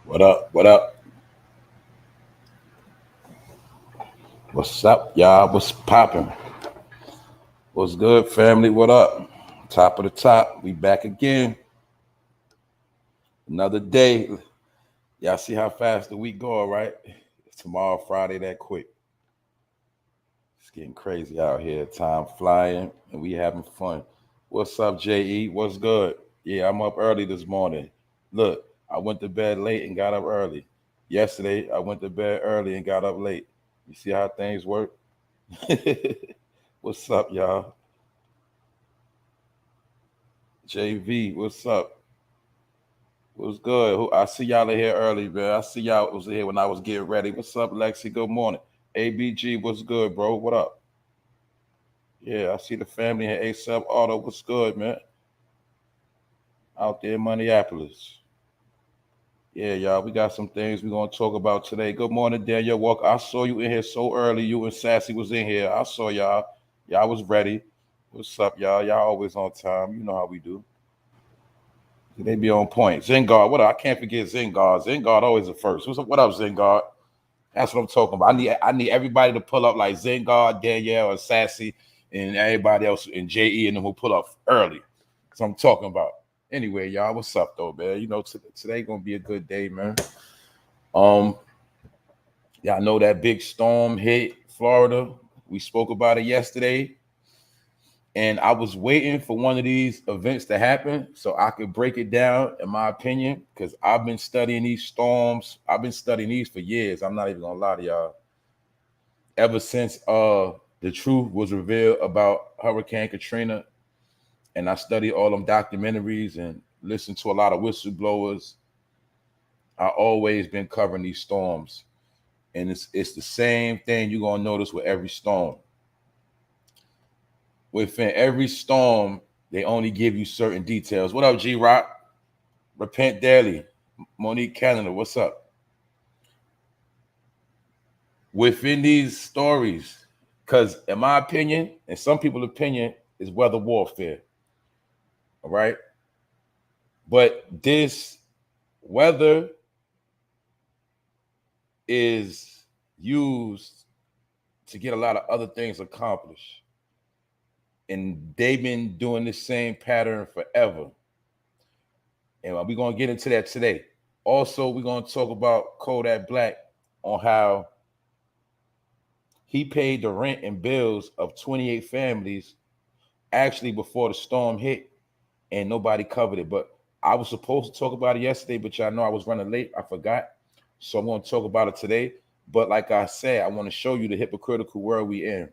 What up? What up? What's up, y'all? What's popping? What's good, family? What up? Top of the top. We back again. Another day. Y'all see how fast the week go, right? Tomorrow, Friday, that quick. It's getting crazy out here. Time flying, and we having fun. What's up, JE? What's good? Yeah, I'm up early this morning. Look, I went to bed late and got up early. Yesterday, I went to bed early and got up late. You see how things work? What's up, y'all? JV, what's up? What's good? I see y'all in here early, man. I see y'all was here when I was getting ready. What's up, Lexi? Good morning. ABG, what's good, bro? What up? Yeah, I see the family in ASAP Auto. What's good, man? Out there in Minneapolis. Yeah, y'all, we got some things we're gonna talk about today. Good morning, Daniel Walker. I saw you in here so early. You and Sassy was in here. I saw y'all. Y'all was ready. What's up, y'all? Y'all always on time. You know how we do. They be on point. Zingard, what up? I can't forget Zingard. Zingard always the first. What up, Zingard? That's what I'm talking about. I need everybody to pull up like Zingard, Danielle, and Sassy, and everybody else, and JE, and them who pull up early. That's what I'm talking about. Anyway, y'all, what's up though, man? You know, today gonna be a good day, man. Um, y'all know that big storm hit Florida. We spoke about it yesterday. And I was waiting for one of these events to happen so I could break it down, in my opinion, because I've been studying these storms. I've been studying these for years. I'm not even gonna lie to y'all. Ever since the truth was revealed about Hurricane Katrina, and I studied all them documentaries and listened to a lot of whistleblowers, I always been covering these storms. And it's the same thing you're gonna notice with every storm. Within every storm, they only give you certain details. What up, G Rock? Repent Daily. Monique Canada, what's up? Within these stories, because in my opinion, and some people's opinion, is weather warfare. All right. But this weather is used to get a lot of other things accomplished. And they've been doing the same pattern forever. And we're going to get into that today. Also, we're going to talk about Kodak Black on how he paid the rent and bills of 28 families actually before the storm hit, and nobody covered it. But I was supposed to talk about it yesterday, but y'all know I was running late. I forgot. So I'm going to talk about it today. But like I said, I want to show you the hypocritical world we in.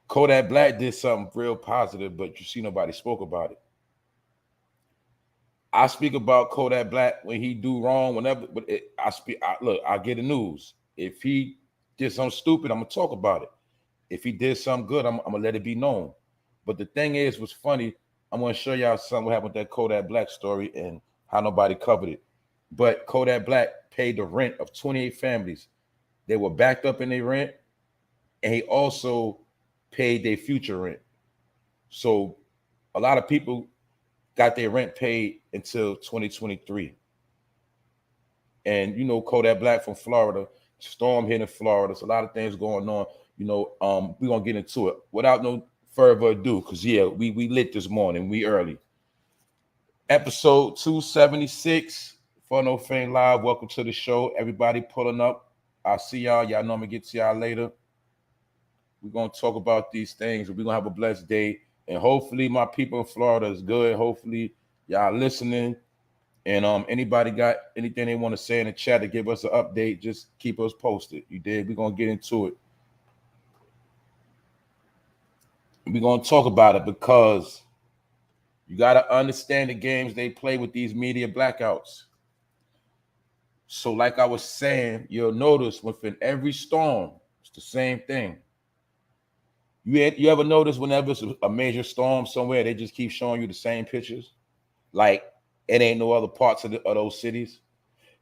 Kodak Black did something real positive, but you see nobody spoke about it. I speak about Kodak Black when he do wrong, whenever. But I get the news. If he did something stupid, I'm gonna talk about it. If he did something good, I'm gonna let it be known. But the thing is, what's funny, I'm gonna show y'all something what happened with that Kodak Black story and how nobody covered it. But Kodak Black paid the rent of 28 families. They were backed up in their rent, and he also paid their future rent. So a lot of people got their rent paid until 2023. And you know, Kodak Black from Florida, storm hitting Florida. There's a lot of things going on. You know, we're gonna get into it without no further ado, because yeah, we lit this morning, we early. Episode 276, Fun No Fame Live. Welcome to the show. Everybody pulling up. I'll see y'all. Y'all know I'm gonna get to y'all later. We're gonna talk about these things. We're gonna have a blessed day. And hopefully my people in Florida is good. Hopefully y'all listening. And anybody got anything they want to say in the chat to give us an update, just keep us posted. You did. We're going to get into it. We're going to talk about it because you got to understand the games they play with these media blackouts. So like I was saying, you'll notice within every storm, it's the same thing. You ever notice whenever it's a major storm somewhere, they just keep showing you the same pictures? Like it ain't no other parts of those cities.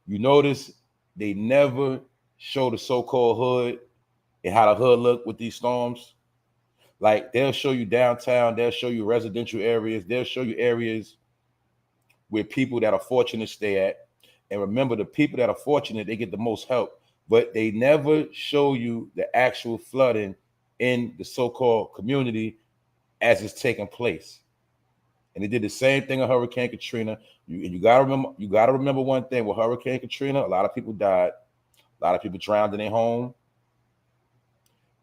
You notice they never show the so-called hood and how the hood look with these storms. Like they'll show you downtown, they'll show you residential areas, they'll show you areas where people that are fortunate stay at. And remember, the people that are fortunate, they get the most help, but they never show you the actual flooding in the so-called community as it's taking place. And they did the same thing on Hurricane Katrina. You gotta remember one thing: with Hurricane Katrina, a lot of people died, a lot of people drowned in their home.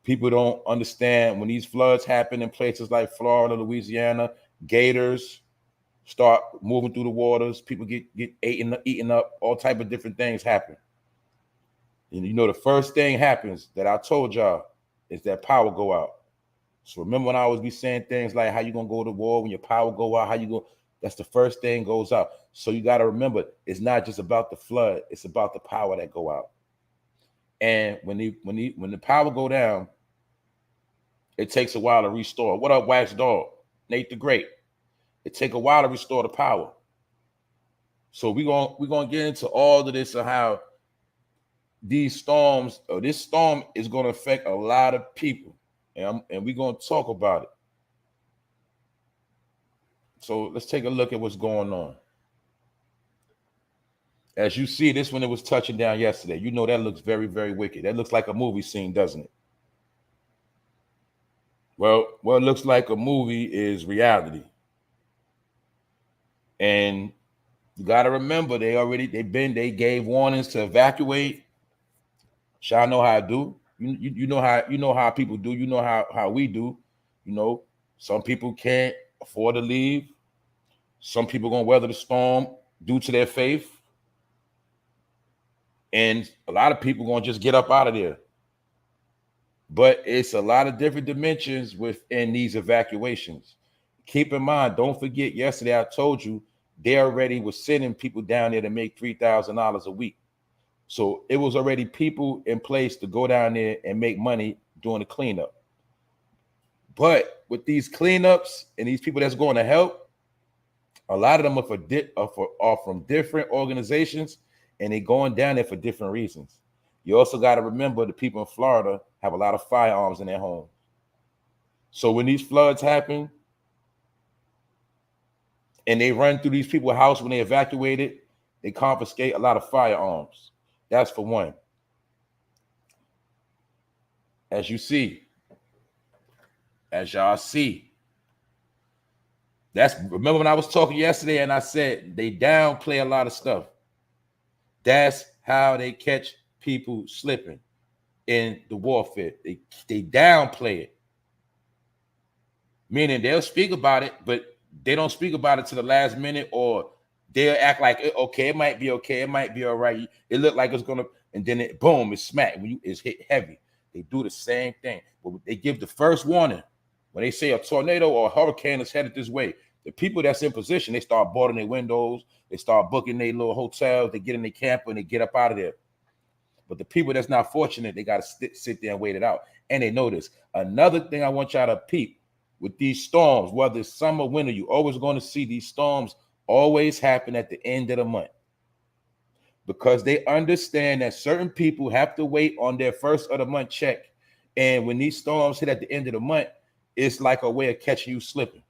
People don't understand when these floods happen in places like Florida, Louisiana, gators start moving through the waters. People get eaten up. All type of different things happen. And you know, the first thing happens that I told y'all is that power go out. So remember when I always be saying things like how you gonna go to war when your power go out, how you go, that's the first thing goes out. So you got to remember, it's not just about the flood, it's about the power that go out. And when the power go down, it takes a while to restore. What up, Wax Dog? Nate the Great. It take a while to restore the power. So we're gonna get into all of this and how these storms, or this storm is gonna affect a lot of people. And we're gonna talk about it. So let's take a look at what's going on. As you see, this one, it was touching down yesterday. You know that looks very, very wicked. That looks like a movie scene, doesn't it? Well, what looks like a movie is reality. And you got to remember, they gave warnings to evacuate. Y'all know how I do. You know how people do. You know how we do. You know, some people can't afford to leave. Some people gonna weather the storm due to their faith. And a lot of people gonna just get up out of there. But it's a lot of different dimensions within these evacuations. Keep in mind, don't forget, yesterday I told you they already were sending people down there to make $3,000 a week. So it was already people in place to go down there and make money doing the cleanup. But with these cleanups and these people that's going to help, a lot of them are from different organizations, and they're going down there for different reasons. You also got to remember the people in Florida have a lot of firearms in their homes. So when these floods happen and they run through these people's house when they evacuated, they confiscate a lot of firearms. That's for one. As you see, as y'all see, remember when I was talking yesterday and I said they downplay a lot of stuff. That's how they catch people slipping in the warfare. They downplay it. Meaning they'll speak about it, but they don't speak about it to the last minute, or they'll act like, okay, it might be okay, it might be all right. It looked like it's gonna, and then boom, it's smacked when it's hit heavy. They do the same thing, but they give the first warning when they say a tornado or a hurricane is headed this way. The people that's in position, they start boarding their windows, they start booking their little hotels, they get in their camper and they get up out of there. But the people that's not fortunate, they got to sit there and wait it out. And they know this. Another thing I want y'all to peep with these storms, whether it's summer, winter, you're always going to see these storms always happen at the end of the month, because they understand that certain people have to wait on their first of the month check. And when these storms hit at the end of the month, it's like a way of catching you slipping.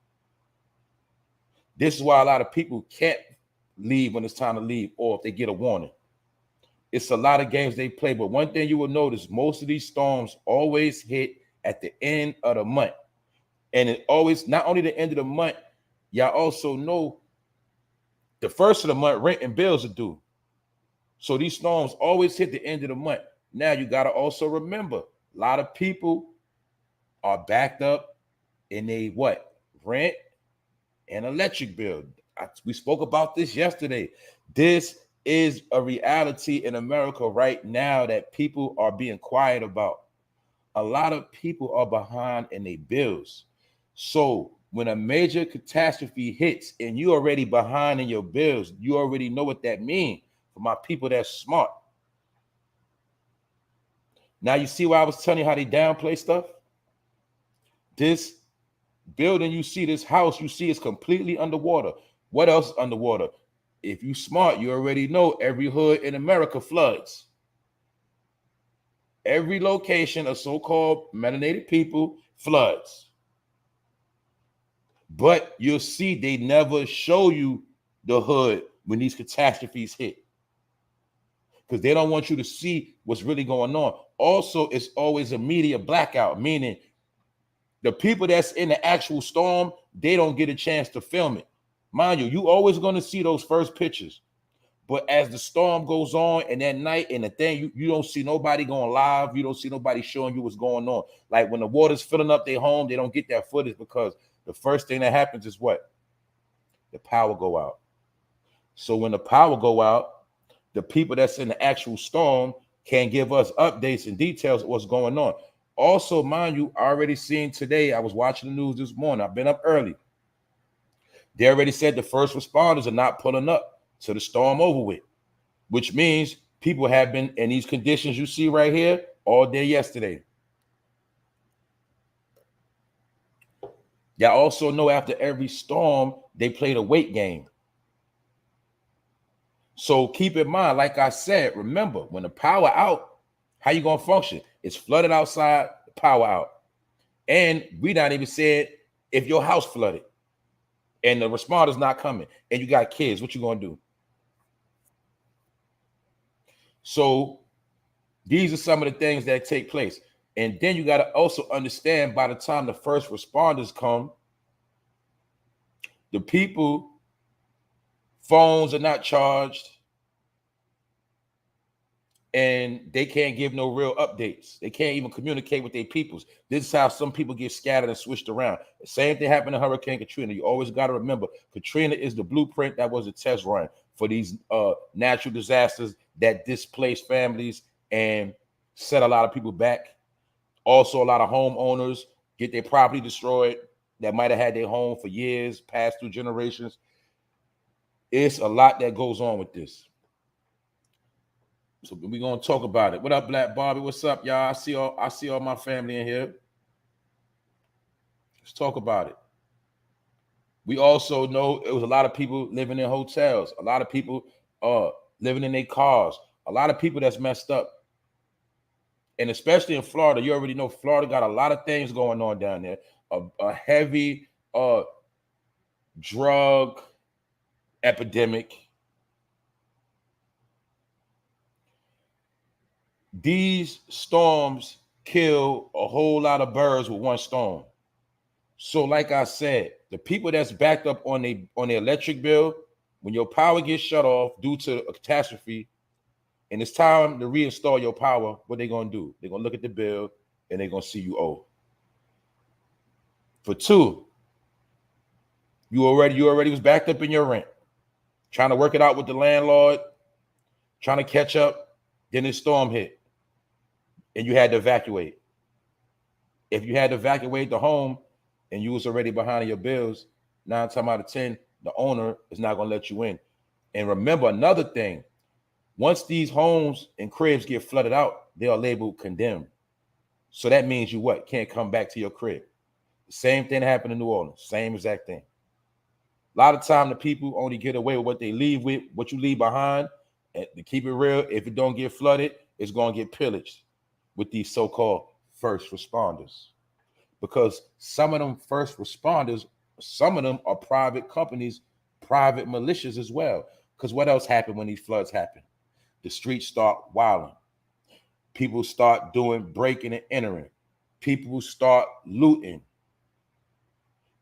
This is why a lot of people can't leave when it's time to leave, or if they get a warning. It's a lot of games they play, but one thing you will notice, most of these storms always hit at the end of the month. And it always, not only the end of the month, y'all also know the first of the month, rent and bills are due. So these storms always hit the end of the month. Now you got to also remember, a lot of people are backed up in a rent and electric bill. We spoke about this yesterday. This is a reality in America right now that people are being quiet about. A lot of people are behind in their bills. So when a major catastrophe hits and you're already behind in your bills, you already know what that means. For my people that's smart. Now you see why I was telling you how they downplay stuff? This building you see, this house you see, is completely underwater. What else is underwater? If you smart, you already know every hood in America floods. Every location of so-called melanated people floods. But you'll see they never show you the hood when these catastrophes hit, because they don't want you to see what's really going on. Also, it's always a media blackout, meaning the people that's in the actual storm, they don't get a chance to film it. Mind you always going to see those first pictures. But as the storm goes on and that night and the thing, you don't see nobody going live. You don't see nobody showing you what's going on. Like when the water's filling up their home, they don't get that footage because the first thing that happens is what? The power go out. So when the power go out, the people that's in the actual storm can give us updates and details of what's going on. Also, mind you, I already seen today, I was watching the news this morning. I've been up early. They already said the first responders are not pulling up to the storm over with, which means people have been in these conditions you see right here all day yesterday. Y'all also know after every storm, they played a weight game. So keep in mind, like I said, remember, when the power out, how you going to function? It's flooded outside, the power out. And we not even said if your house flooded and the responder's not coming and you got kids, what you going to do? So these are some of the things that take place. And then you got to also understand, by the time the first responders come, the people, phones are not charged and they can't give no real updates. They can't even communicate with their peoples. This is how some people get scattered and switched around. The same thing happened to Hurricane Katrina. You always got to remember, Katrina is the blueprint. That was a test run for these natural disasters that displaced families and set a lot of people back. Also, a lot of homeowners get their property destroyed that might have had their home for years, passed through generations. It's a lot that goes on with this. So we're gonna talk about it. What up, Black Bobby? What's up, y'all? I see all my family in here. Let's talk about it. We also know it was a lot of people living in hotels, a lot of people living in their cars, a lot of people that's messed up. And especially in Florida, you already know Florida got a lot of things going on down there. A heavy drug epidemic. These storms kill a whole lot of birds with one storm. So like I said, the people that's backed up on the electric bill, when your power gets shut off due to a catastrophe, and it's time to reinstall your power, what they gonna do? They're gonna look at the bill and they're gonna see you owe. For two, you already was backed up in your rent, trying to work it out with the landlord, trying to catch up, then this storm hit, and you had to evacuate. If you had to evacuate the home and you was already behind your bills, 9 times out of 10, the owner is not gonna let you in. And remember another thing, once these homes and cribs get flooded out, they are labeled condemned. So that means you what? Can't come back to your crib. The same thing happened in New Orleans, same exact thing. A lot of time the people only get away with what they leave with, what you leave behind. And to keep it real, if it don't get flooded, it's going to get pillaged with these so-called first responders. Because some of them first responders, some of them are private companies, private militias as well. Because what else happened when these floods happen? The streets start wilding. People start doing breaking and entering. People start looting.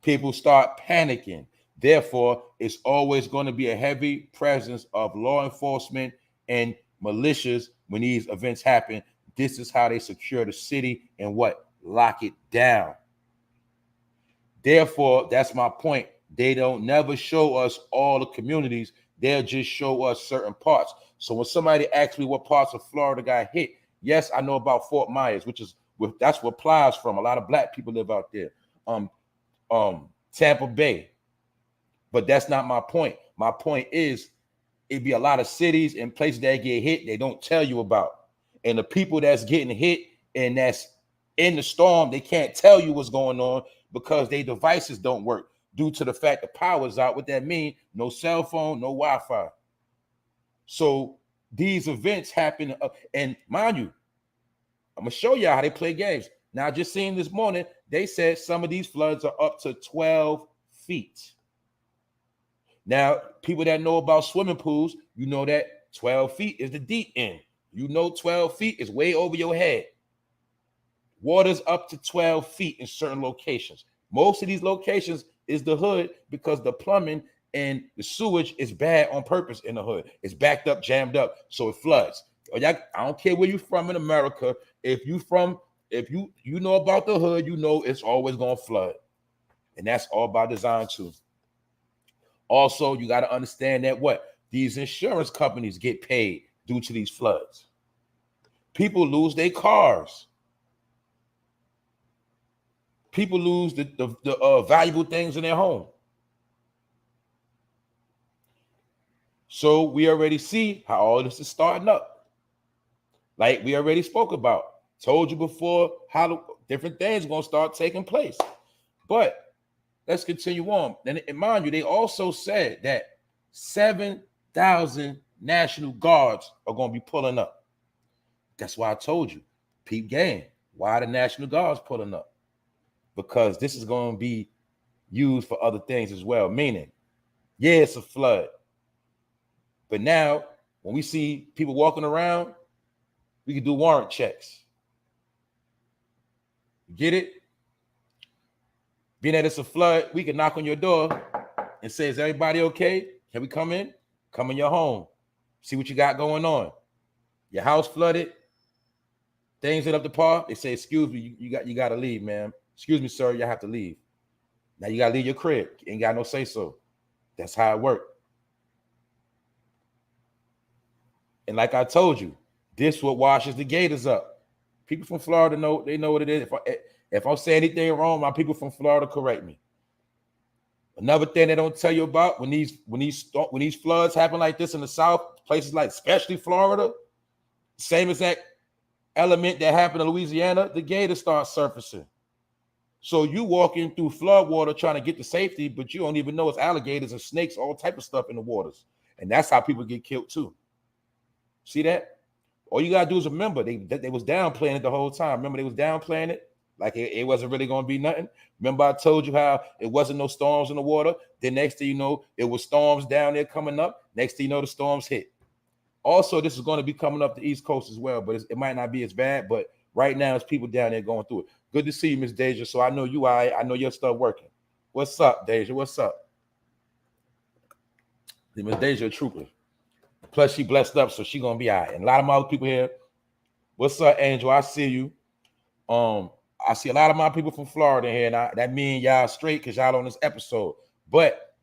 People start panicking. Therefore, it's always going to be a heavy presence of law enforcement and militias when these events happen. This is how they secure the city and what? Lock it down. Therefore, that's my point. They don't never show us all the communities. They'll just show us certain parts. So when somebody asks me what parts of Florida got hit, yes, I know about Fort Myers, that's where Plies from. A lot of black people live out there. Tampa Bay. But that's not my point. My point is it'd be a lot of cities and places that get hit they don't tell you about. And the people that's getting hit and that's in the storm, they can't tell you what's going on because their devices don't work due to the fact the power's out. What that means? No cell phone, no Wi-Fi. So these events happen. And mind you, I'm going to show y'all how they play games. Now, just seeing this morning, they said some of these floods are up to 12 feet. Now, people that know about swimming pools, you know that 12 feet is the deep end. You know 12 feet is way over your head. Water's up to 12 feet in certain locations. Most of these locations is the hood because the plumbing and the sewage is bad on purpose in the hood. It's backed up, jammed up, so it floods. I don't care where you're from in America. If you know about the hood, you know it's always gonna flood. And that's all by design too. Also, you got to understand that these insurance companies get paid due to these floods. People lose their cars. People lose the valuable things in their home. So we already see how all this is starting up. Like we already spoke about. Told you before how different things are going to start taking place. But let's continue on. And mind you, they also said that 7,000 National Guards are going to be pulling up. That's why I told you, peep game. Why the National Guards pulling up? Because this is going to be used for other things as well. Meaning, yeah, it's a flood. But now, when we see people walking around, we can do warrant checks. Get it? Being that it's a flood, we can knock on your door and say, is everybody okay? Can we come in? Come in your home. See what you got going on. Your house flooded. Things ain't up to par. They say, excuse me, you got to leave, ma'am. Excuse me, sir, you have to leave. Now you got to leave your crib. You ain't got no say so. That's how it works. And like I told you, this what washes the gators up. People from Florida know what it is. If I'm saying anything wrong, my people from Florida correct me. Another thing they don't tell you about when these floods happen like this in the South, places like especially Florida, same exact element that happened in Louisiana, the gators start surfacing. So you walking through flood water trying to get to safety, but you don't even know it's alligators and snakes, all type of stuff in the waters. And that's how people get killed too. See that? All you gotta do is remember they was downplaying it the whole time. Remember they was downplaying it like it wasn't really gonna be nothing. Remember I told you how it wasn't no storms in the water. Then next thing you know, it was storms down there coming up. Next thing you know, the storms hit. Also, this is going to be coming up the East Coast as well, but it might not be as bad. But right now, it's people down there going through it. Good to see you, Miss Deja. So I know you. I know your stuff working. What's up, Deja? What's up? Miss Deja a trooper. Plus, she blessed up, so she gonna be all right. And a lot of my other people here. What's up, Angel? I see you. I see a lot of my people from Florida here, and that mean y'all straight because y'all on this episode. But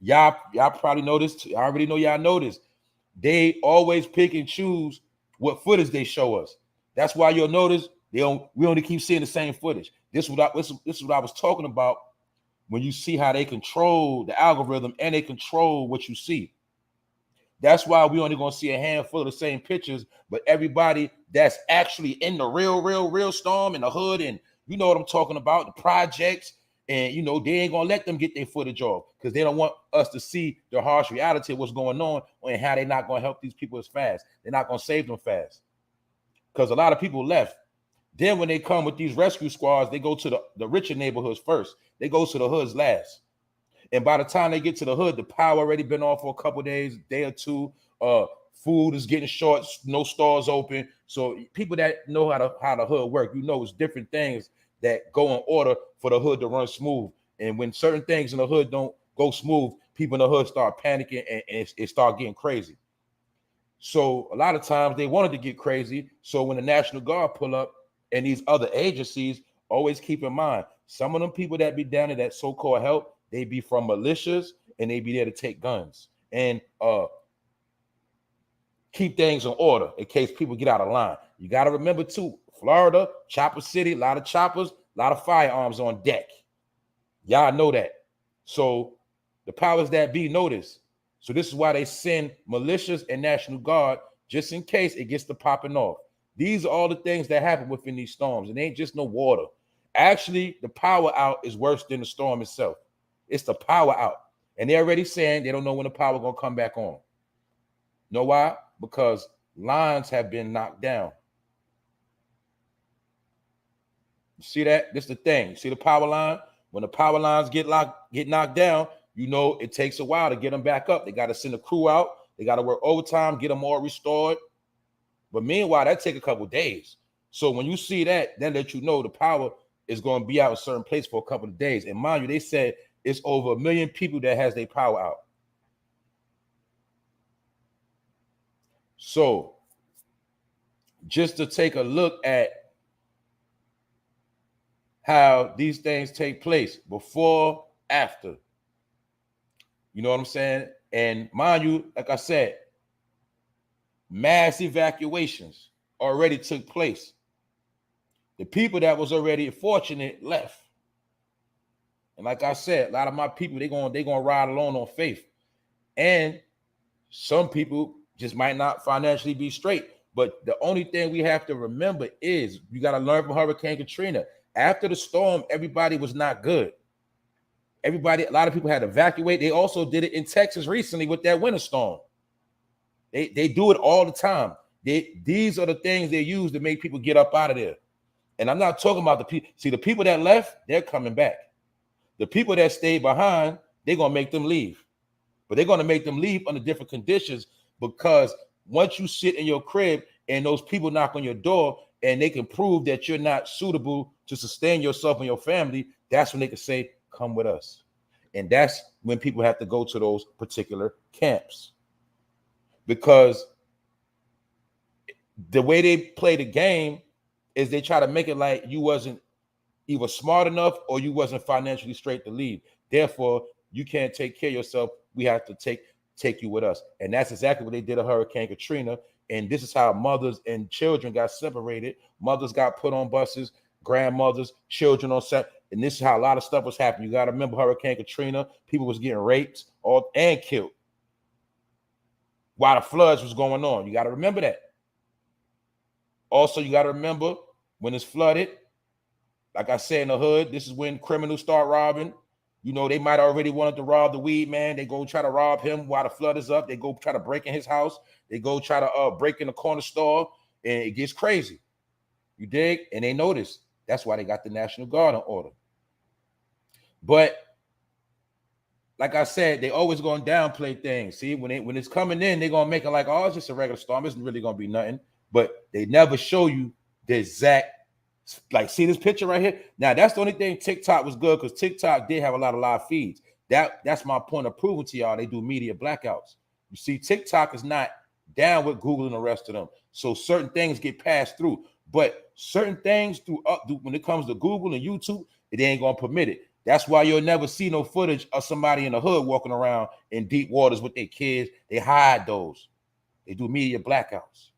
y'all probably know this. I already know y'all know this. They always pick and choose what footage they show us. That's why you'll notice we only keep seeing the same footage. This is what I was talking about when you see how they control the algorithm and they control what you see. That's why we only gonna see a handful of the same pictures, but everybody that's actually in the real storm in the hood, and you know what I'm talking about, the projects, and they ain't gonna let them get their footage off because they don't want us to see the harsh reality of what's going on and how they're not gonna help these people as fast. They're not gonna save them fast because a lot of people left. Then when they come with these rescue squads, they go to the richer neighborhoods first. They go to the hoods last. And by the time they get to the hood, the power already been off for a couple of days, day or two. Food is getting short, no stores open. So people that know how the hood work, it's different things that go in order for the hood to run smooth. And when certain things in the hood don't go smooth, people in the hood start panicking and it start getting crazy. So a lot of times they wanted to get crazy. So when the National Guard pull up and these other agencies, always keep in mind, some of them people that be down there that so-called help, they be from militias and they be there to take guns and keep things in order in case people get out of line. You got to remember too, Florida, Chopper City, a lot of choppers, a lot of firearms on deck. Y'all know that. So the powers that be know this. So this is why they send militias and National Guard just in case it gets to popping off. These are all the things that happen within these storms. It ain't just no water. Actually, the power out is worse than the storm itself. It's the power out. And they're already saying they don't know when the power gonna come back on. Know why? Because lines have been knocked down. You see that? This is the thing. You see the power line? When the power lines get knocked down, you know, it takes a while to get them back up. They got to send a crew out. They got to work overtime, get them all restored. But meanwhile, that take a couple days. So when you see that, then let you know the power is going to be out in a certain place for a couple of days. And mind you, they said it's over 1 million people that has their power out. So just to take a look at how these things take place before, after. You know what I'm saying? And mind you, like I said, mass evacuations already took place. The people that was already fortunate left. And like I said, a lot of my people, they're gonna ride alone on faith. And some people just might not financially be straight. But the only thing we have to remember is you got to learn from Hurricane Katrina. After the storm, everybody was not good. A lot of people had to evacuate. They also did it in Texas recently with that winter storm. They do it all the time. These are the things they use to make people get up out of there. And I'm not talking about the people. See, the people that left, they're coming back. The people that stayed behind, they're going to make them leave. But they're going to make them leave under different conditions, because once you sit in your crib and those people knock on your door and they can prove that you're not suitable to sustain yourself and your family, that's when they can say, come with us. And that's when people have to go to those particular camps. Because the way they play the game is they try to make it like you wasn't either smart enough or you wasn't financially straight to leave. Therefore, you can't take care of yourself. We have to take you with us. And that's exactly what they did to Hurricane Katrina. And this is how mothers and children got separated. Mothers got put on buses, grandmothers, children on set. And this is how a lot of stuff was happening. You got to remember Hurricane Katrina, people was getting raped and killed while the floods was going on. You got to remember that. Also, you got to remember when it's flooded, like I said, in the hood, this is when criminals start robbing. You know, they might already wanted to rob the weed man. They go try to rob him while the flood is up. They go try to break in his house. They go try to break in the corner store, and it gets crazy. You dig? And they notice. That's why they got the National Guard on order. But like I said, they always going to downplay things. See, when it's coming in, they're going to make it like, oh, it's just a regular storm. It's really going to be nothing. But they never show you the exact. Like, see this picture right here? Now, that's the only thing TikTok was good, because TikTok did have a lot of live feeds. That's my point of proving to y'all they do media blackouts. You see, TikTok is not down with Google and the rest of them. So certain things get passed through. But certain things when it comes to Google and YouTube, it ain't going to permit it. That's why you'll never see no footage of somebody in the hood walking around in deep waters with their kids. They hide those. They do media blackouts,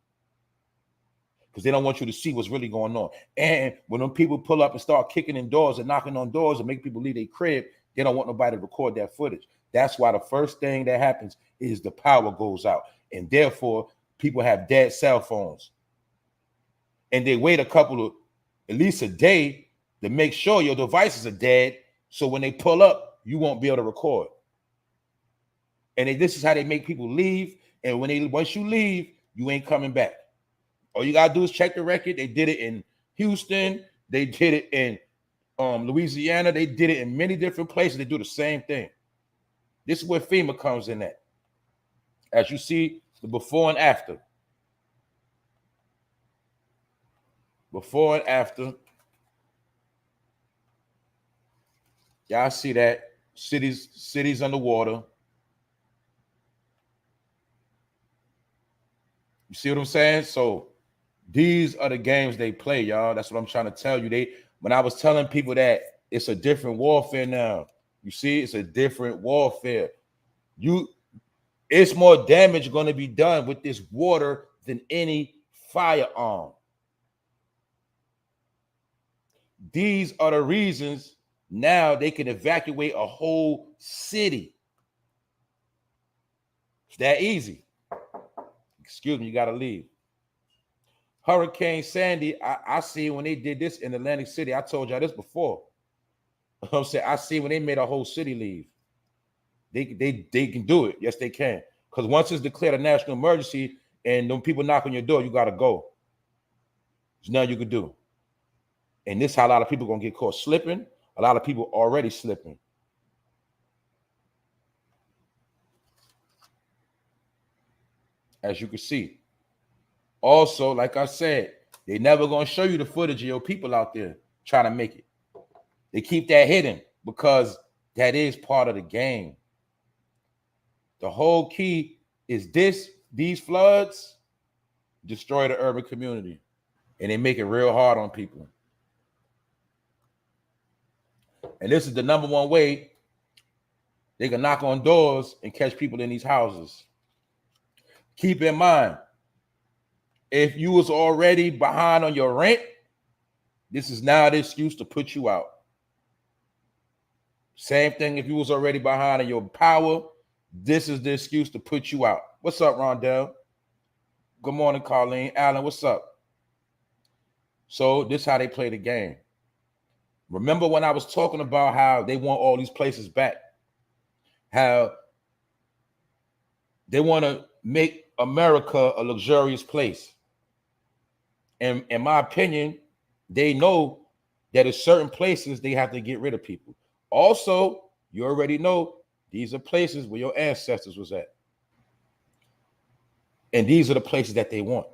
because they don't want you to see what's really going on. And when them people pull up and start kicking in doors and knocking on doors and make people leave their crib, they don't want nobody to record that footage. That's why the first thing that happens is the power goes out. And therefore, people have dead cell phones. And they wait at least a day to make sure your devices are dead. So when they pull up, you won't be able to record. And this is how they make people leave. And once you leave, you ain't coming back. All you gotta do is check the record. They did it in Houston. They did it in Louisiana. They did it in many different places. They do the same thing. This is where FEMA comes in at. As you see, the before and after. Before and after. Y'all see that? Cities underwater. You see what I'm saying? So these are the games they play, y'all. That's what I'm trying to tell you. When I was telling people that it's a different warfare now, you see, it's a different warfare. It's more damage going to be done with this water than any firearm. These are the reasons now they can evacuate a whole city. It's that easy. Excuse me, you got to leave. Hurricane Sandy, I see when they did this in Atlantic City. I told y'all this before. I'm saying, I see when they made a whole city leave. They can do it. Yes, they can. Because once it's declared a national emergency and them people knock on your door, you got to go. There's nothing you can do. And this is how a lot of people are going to get caught slipping. A lot of people already slipping. as you can see. Also, like I said, they never gonna show you the footage of your people out there trying to make it. They keep that hidden because that is part of the game. The whole key is these floods destroy the urban community, and they make it real hard on people. And this is the number one way they can knock on doors and catch people in these houses. Keep in mind, if you was already behind on your rent, this is now the excuse to put you out. Same thing if you was already behind on your power, this is the excuse to put you out. What's up, Rondell? Good morning, Colleen. Alan, what's up? So this is how they play the game. Remember when I was talking about how they want all these places back? How they want to make America a luxurious place. And in my opinion, they know that in certain places they have to get rid of people. Also, you already know these are places where your ancestors was at. And these are the places that they want.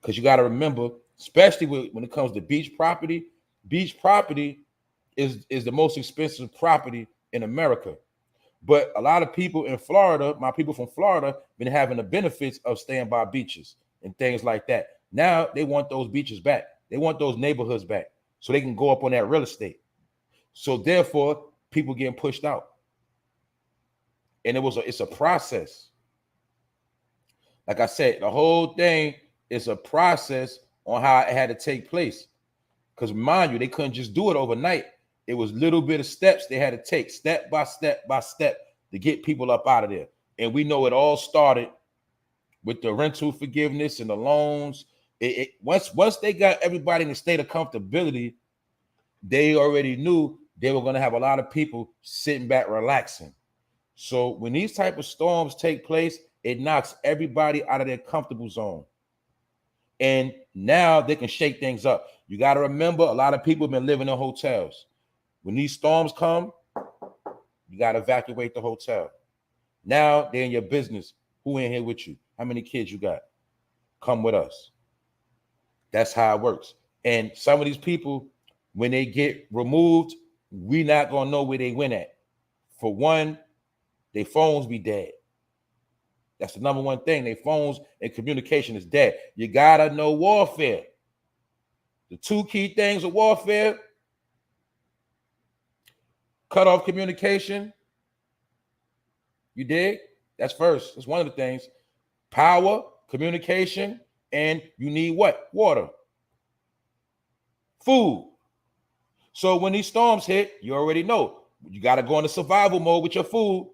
Because you got to remember, especially when it comes to beach property is the most expensive property in America. But a lot of people in Florida, my people from Florida, been having the benefits of staying by beaches and things like that. Now they want those beaches back. They want those neighborhoods back so they can go up on that real estate. So therefore, people getting pushed out. And it's a process. Like I said, the whole thing is a process on how it had to take place. Because mind you, they couldn't just do it overnight. It was little bit of steps they had to take, step by step by step, to get people up out of there. And we know it all started with the rental forgiveness and the loans. Once they got everybody in a state of comfortability, they already knew they were going to have a lot of people sitting back relaxing. So when these type of storms take place, it knocks everybody out of their comfortable zone. And now they can shake things up. You got to remember, a lot of people have been living in hotels. When these storms come, you got to evacuate the hotel. Now they're in your business. Who in here with you? How many kids you got? Come with us. That's how it works. And some of these people, when they get removed, we not going to know where they went at. For one, their phones be dead. That's the number one thing. Their phones and communication is dead. You got to know warfare. The two key things of warfare: cut off communication. You dig? That's first. That's one of the things. Power, communication, and you need what? Water. Food. So when these storms hit, you already know. You got to go into survival mode with your food.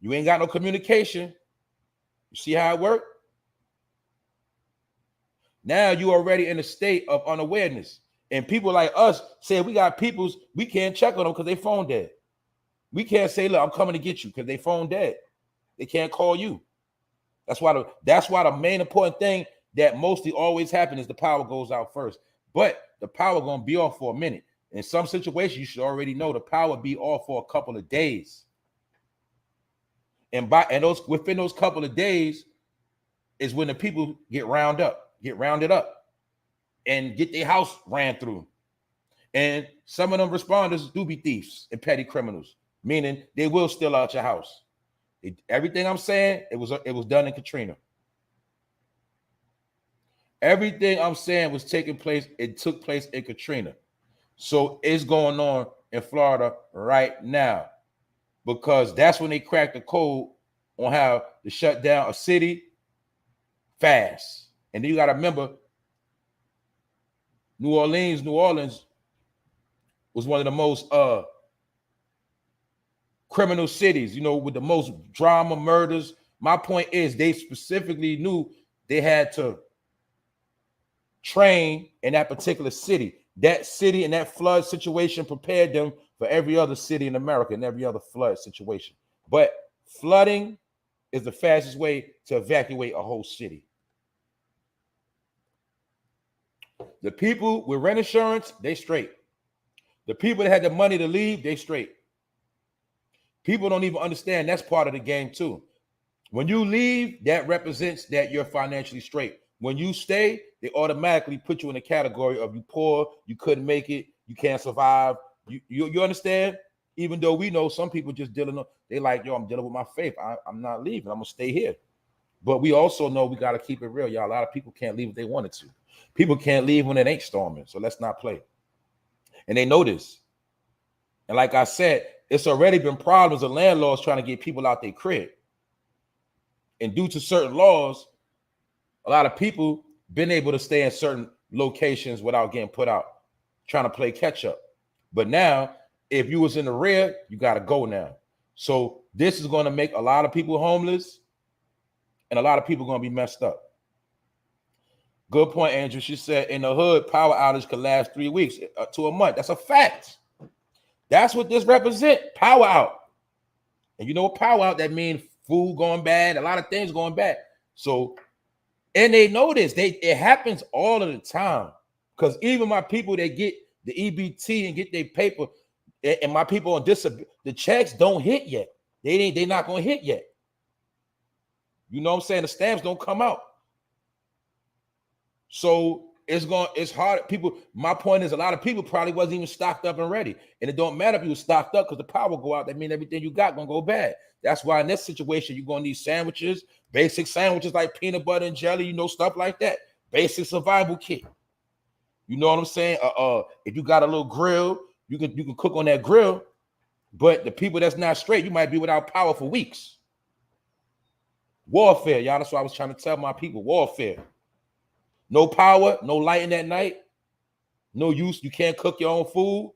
You ain't got no communication. You see how it works? Now you already in a state of unawareness. And people like us say we got peoples, we can't check on them because they phone dead. We can't say, look, I'm coming to get you because they phone dead. They can't call you. That's why the main important thing that mostly always happens is the power goes out first. But the power gonna be off for a minute. In some situations, you should already know the power be off for a couple of days. And within those couple of days is when the people get rounded up and get their house ran through. And some of them responders do be thieves and petty criminals, meaning they will steal out your house. Everything I'm saying, it was done in Katrina. Everything I'm saying was taking place. It took place in Katrina. So it's going on in Florida right now, because that's when they cracked the code on how to shut down a city fast. And then you got to remember, New Orleans was one of the most criminal cities, with the most drama, murders. My point is, they specifically knew they had to train in that particular city. That city and that flood situation prepared them for every other city in America and every other flood situation. But flooding is the fastest way to evacuate a whole city. The people with rent insurance, they straight. The people that had the money to leave, they straight. People don't even understand that's part of the game too. When you leave, that represents that you're financially straight. When you stay, they automatically put you in the category of you poor, you couldn't make it, you can't survive. You understand? Even though we know some people just they like, yo, I'm dealing with my faith. I'm not leaving. I'm gonna stay here. But we also know we got to keep it real, y'all. A lot of people can't leave if they wanted to. People can't leave when it ain't storming. So let's not play. And they know this. And like I said, it's already been problems of landlords trying to get people out their crib. And due to certain laws, a lot of people been able to stay in certain locations without getting put out, trying to play catch up. But now, if you was in the rear, you got to go now. So this is going to make a lot of people homeless, and a lot of people going to be messed up. Good point, Andrew. She said in the hood, power outage could last 3 weeks to a month. That's a fact. That's what this represents, power out. And you know what power out, that means food going bad, a lot of things going bad. So, and they know this. It happens all of the time. Because even my people that get the EBT and get their paper, and my people on disability, the checks don't hit yet. They're not going to hit yet. You know what I'm saying? The stamps don't come out. So it's hard. People, my point is, a lot of people probably wasn't even stocked up and ready. And it don't matter if you were stocked up, because the power go out. That means everything you got gonna go bad. That's why in this situation, you're gonna need sandwiches, basic sandwiches like peanut butter and jelly, stuff like that. Basic survival kit. You know what I'm saying? If you got a little grill, you can cook on that grill. But the people that's not straight, you might be without power for weeks. Warfare, y'all. That's what I was trying to tell my people. Warfare. No power, no lighting at night, no use. You can't cook your own food.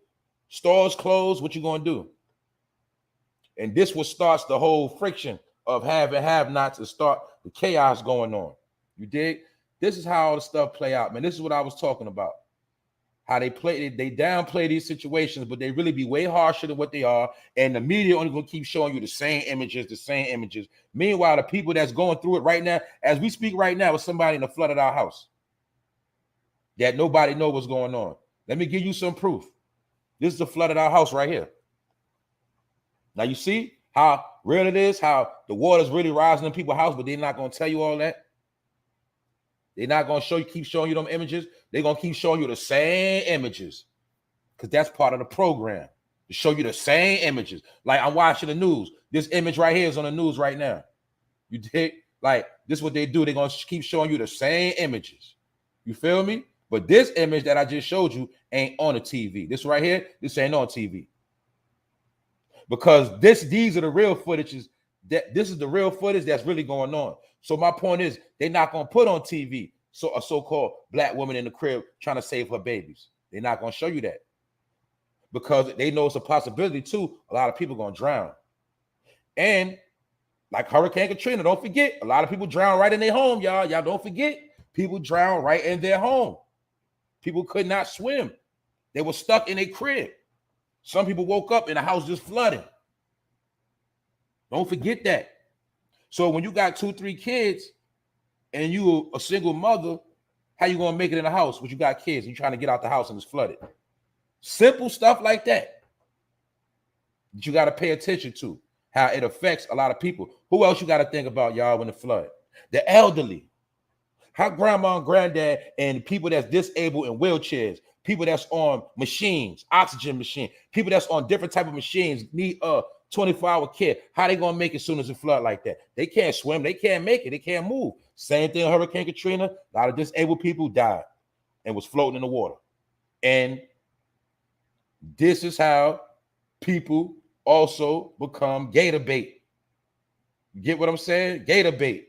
Stores closed. What you gonna do? And this what starts the whole friction of have and have-nots, and start the chaos going on. You dig? This is how all the stuff play out, man. This is what I was talking about. How they downplay these situations, but they really be way harsher than what they are. And the media only gonna keep showing you the same images. Meanwhile, the people that's going through it right now, as we speak right now, is somebody in the flood of our house that nobody know what's going on. Let me give you some proof. This is the flood of our house right here. Now you see how real it is, how the water's really rising in people's house, but they're not gonna tell you all that. They're not gonna keep showing you them images. They're gonna keep showing you the same images, because that's part of the program, to show you the same images. Like I'm watching the news. This image right here is on the news right now. You dig? Like this is what they do. They're gonna keep showing you the same images. You feel me? But this image that I just showed you ain't on the TV. This right here, this ain't on TV. Because these are the real footages. This is the real footage that's really going on. So my point is, they're not gonna put on TV a so-called black woman in the crib trying to save her babies. They're not gonna show you that, because they know it's a possibility too. A lot of people gonna drown. And like Hurricane Katrina, don't forget, a lot of people drown right in their home, y'all. Y'all don't forget, people drown right in their home. People could not swim. They were stuck in a crib. Some people woke up and the house just flooded. Don't forget that. So when you got 2-3 kids and you a single mother, how you gonna make it in the house when you got kids and you trying to get out the house and it's flooded? Simple stuff like that you got to pay attention to, how it affects a lot of people. Who else you got to think about, y'all, when the flood? The elderly. How grandma and granddad and people that's disabled in wheelchairs, people that's on machines, oxygen machine, people that's on different type of machines need 24-hour care. How they gonna make it as soon as it flood like that? They can't swim, they can't make it, they can't move. Same thing, Hurricane Katrina, a lot of disabled people died and was floating in the water. And this is how people also become gator bait. You get what I'm saying? Gator bait.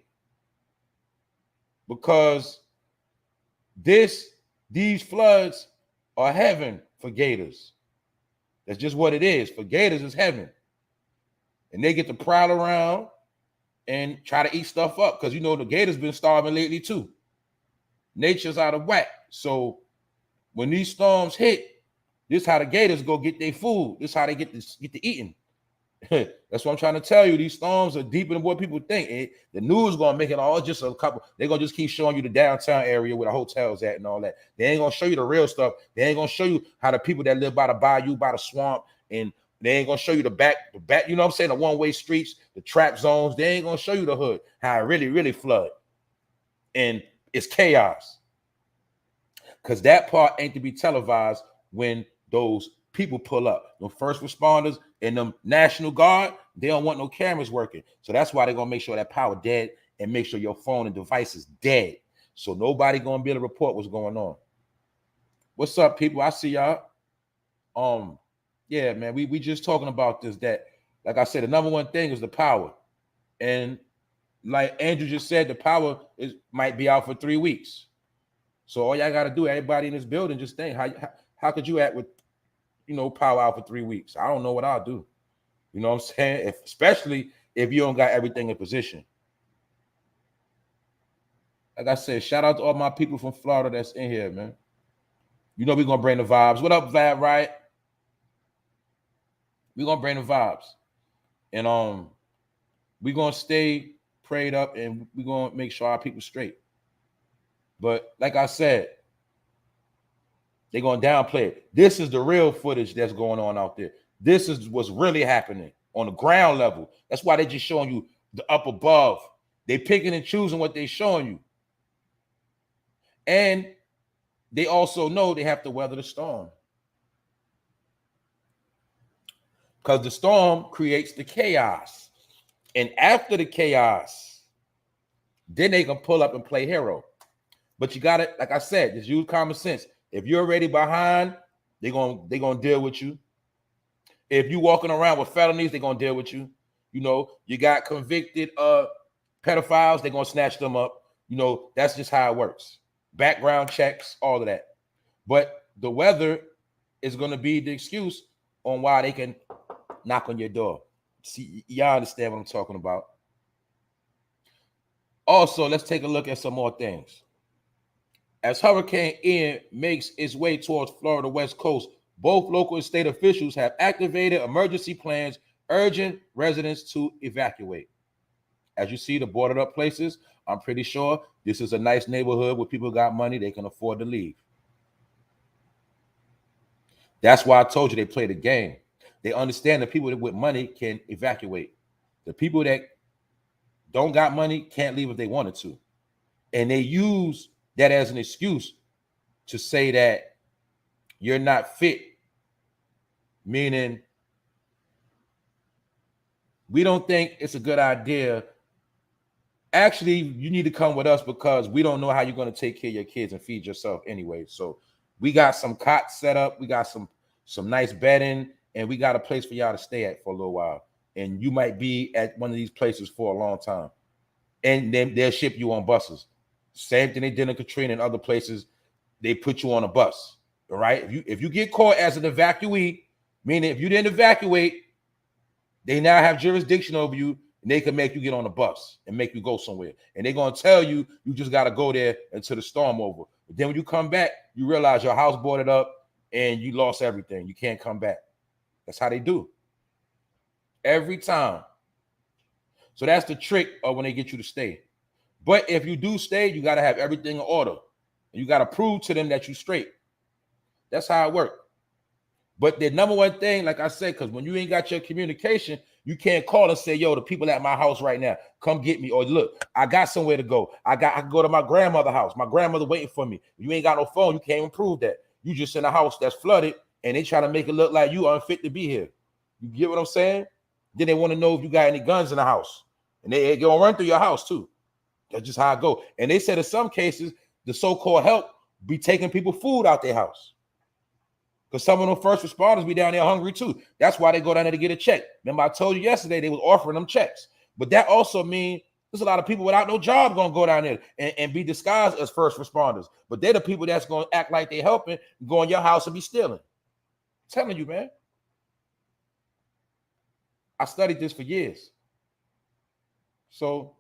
Because these floods are heaven for gators. That's just what it is. For gators, it's heaven. And they get to prowl around and try to eat stuff up, because the gators been starving lately too. Nature's out of whack. So when these storms hit, this is how the gators go get their food. This is how they get to eating. That's what I'm trying to tell you. These storms are deeper than what people think. The news is gonna make it all just a couple. They're gonna just keep showing you the downtown area where the hotels at and all that. They ain't gonna show you the real stuff. They ain't gonna show you how the people that live by the bayou, by the swamp, and They ain't gonna show you the back, you know what I'm saying, the one-way streets, the trap zones. They ain't gonna show you the hood, how it really flood. And it's chaos. Because that part ain't to be televised when those people pull up. The first responders and the National Guard, they don't want no cameras working. So that's why they're gonna make sure that power dead and make sure your phone and device is dead. So nobody gonna be able to report what's going on. What's up, people? I see y'all. Yeah, man, we just talking about this, that, like I said, the number one thing is the power. And like Andrew just said, the power might be out for 3 weeks. So all y'all got to do, everybody in this building, just think, how could you act with, you know, power out for 3 weeks? I don't know what I'll do. You know what I'm saying? Especially if you don't got everything in position. Like I said, shout out to all my people from Florida that's in here, man. You know we're going to bring the vibes. What up, Vlad, right? We're going to bring the vibes. And we're going to stay prayed up, and we're going to make sure our people straight. But like I said, they're going to downplay it. This is the real footage that's going on out there. This is what's really happening on the ground level. That's why they're just showing you the up above. They picking and choosing what they're showing you. And they also know they have to weather the storm. Because the storm creates the chaos. And after the chaos, then they can pull up and play hero. But you got it, like I said, just use common sense. If you're already behind, they're gonna deal with you. If you're walking around with felonies, they're gonna deal with you. You know, you got convicted pedophiles, they're gonna snatch them up. You know, that's just how it works. Background checks, all of that. But the weather is gonna be the excuse on why they can knock on your door. See, y'all understand what I'm talking about. Also, let's take a look at some more things. As Hurricane Ian makes its way towards Florida West Coast, both local and state officials have activated emergency plans urging residents to evacuate. As you see, the boarded up places, I'm pretty sure this is a nice neighborhood where people got money, they can afford to leave. That's why I told you they play the game. They understand that people with money can evacuate. The people that don't got money can't leave if they wanted to. And they use that as an excuse to say that you're not fit, meaning we don't think it's a good idea. Actually, you need to come with us because we don't know how you're going to take care of your kids and feed yourself anyway. So we got some cots set up, we got some nice bedding, and we got a place for y'all to stay at for a little while. And you might be at one of these places for a long time. And then they'll ship you on buses. Same thing they did in Katrina and other places. They put you on a bus. All right. If you get caught as an evacuee, meaning if you didn't evacuate, they now have jurisdiction over you, and they can make you get on a bus and make you go somewhere. And they're gonna tell you just got to go there until the storm over. But then when you come back, you realize your house boarded up and you lost everything. You can't come back. That's how they do. Every time. So that's the trick of when they get you to stay. But if you do stay, you got to have everything in order. You got to prove to them that you straight. That's how it works. But the number one thing, like I said, because when you ain't got your communication, you can't call and say, yo, the people at my house right now, come get me. Or look, I got somewhere to go. I can go to my grandmother's house. My grandmother waiting for me. You ain't got no phone. You can't even prove that. You just in a house that's flooded, and they try to make it look like you unfit to be here. You get what I'm saying? Then they want to know if you got any guns in the house. And they gonna run through your house too. That's just how it go. And they said in some cases, the so-called help be taking people food out their house. Because some of them first responders be down there hungry too. That's why they go down there to get a check. Remember, I told you yesterday they was offering them checks. But that also means there's a lot of people without no job going to go down there and be disguised as first responders. But they're the people that's going to act like they're helping, go in your house and be stealing. I'm telling you, man. I studied this for years. So,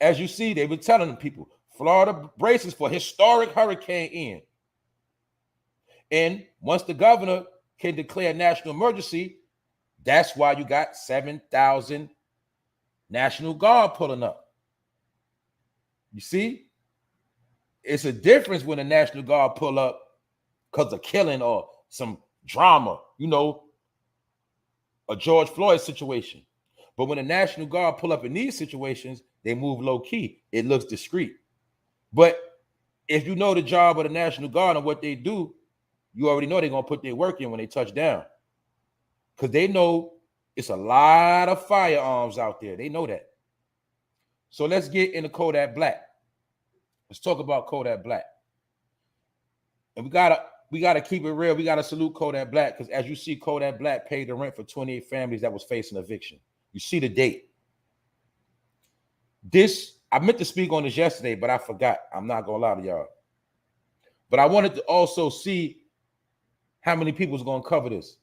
as you see, they were telling people, Florida braces for historic Hurricane Ian. And once the governor can declare national emergency, that's why you got 7,000 National Guard pulling up. You see? It's a difference when the National Guard pull up because of killing or some drama, you know, a George Floyd situation. But when the National Guard pull up in these situations, they move low key. It looks discreet. But if you know the job of the National Guard and what they do, you already know they're going to put their work in when they touch down. Because they know it's a lot of firearms out there. They know that. So let's get into Kodak Black. Let's talk about Kodak Black. And we gotta keep it real. We gotta salute Kodak Black, because as you see, Kodak Black paid the rent for 28 families that was facing eviction. You see the date. I meant to speak on this yesterday, but I forgot. I'm not gonna lie to y'all. But I wanted to also see how many people was gonna cover this.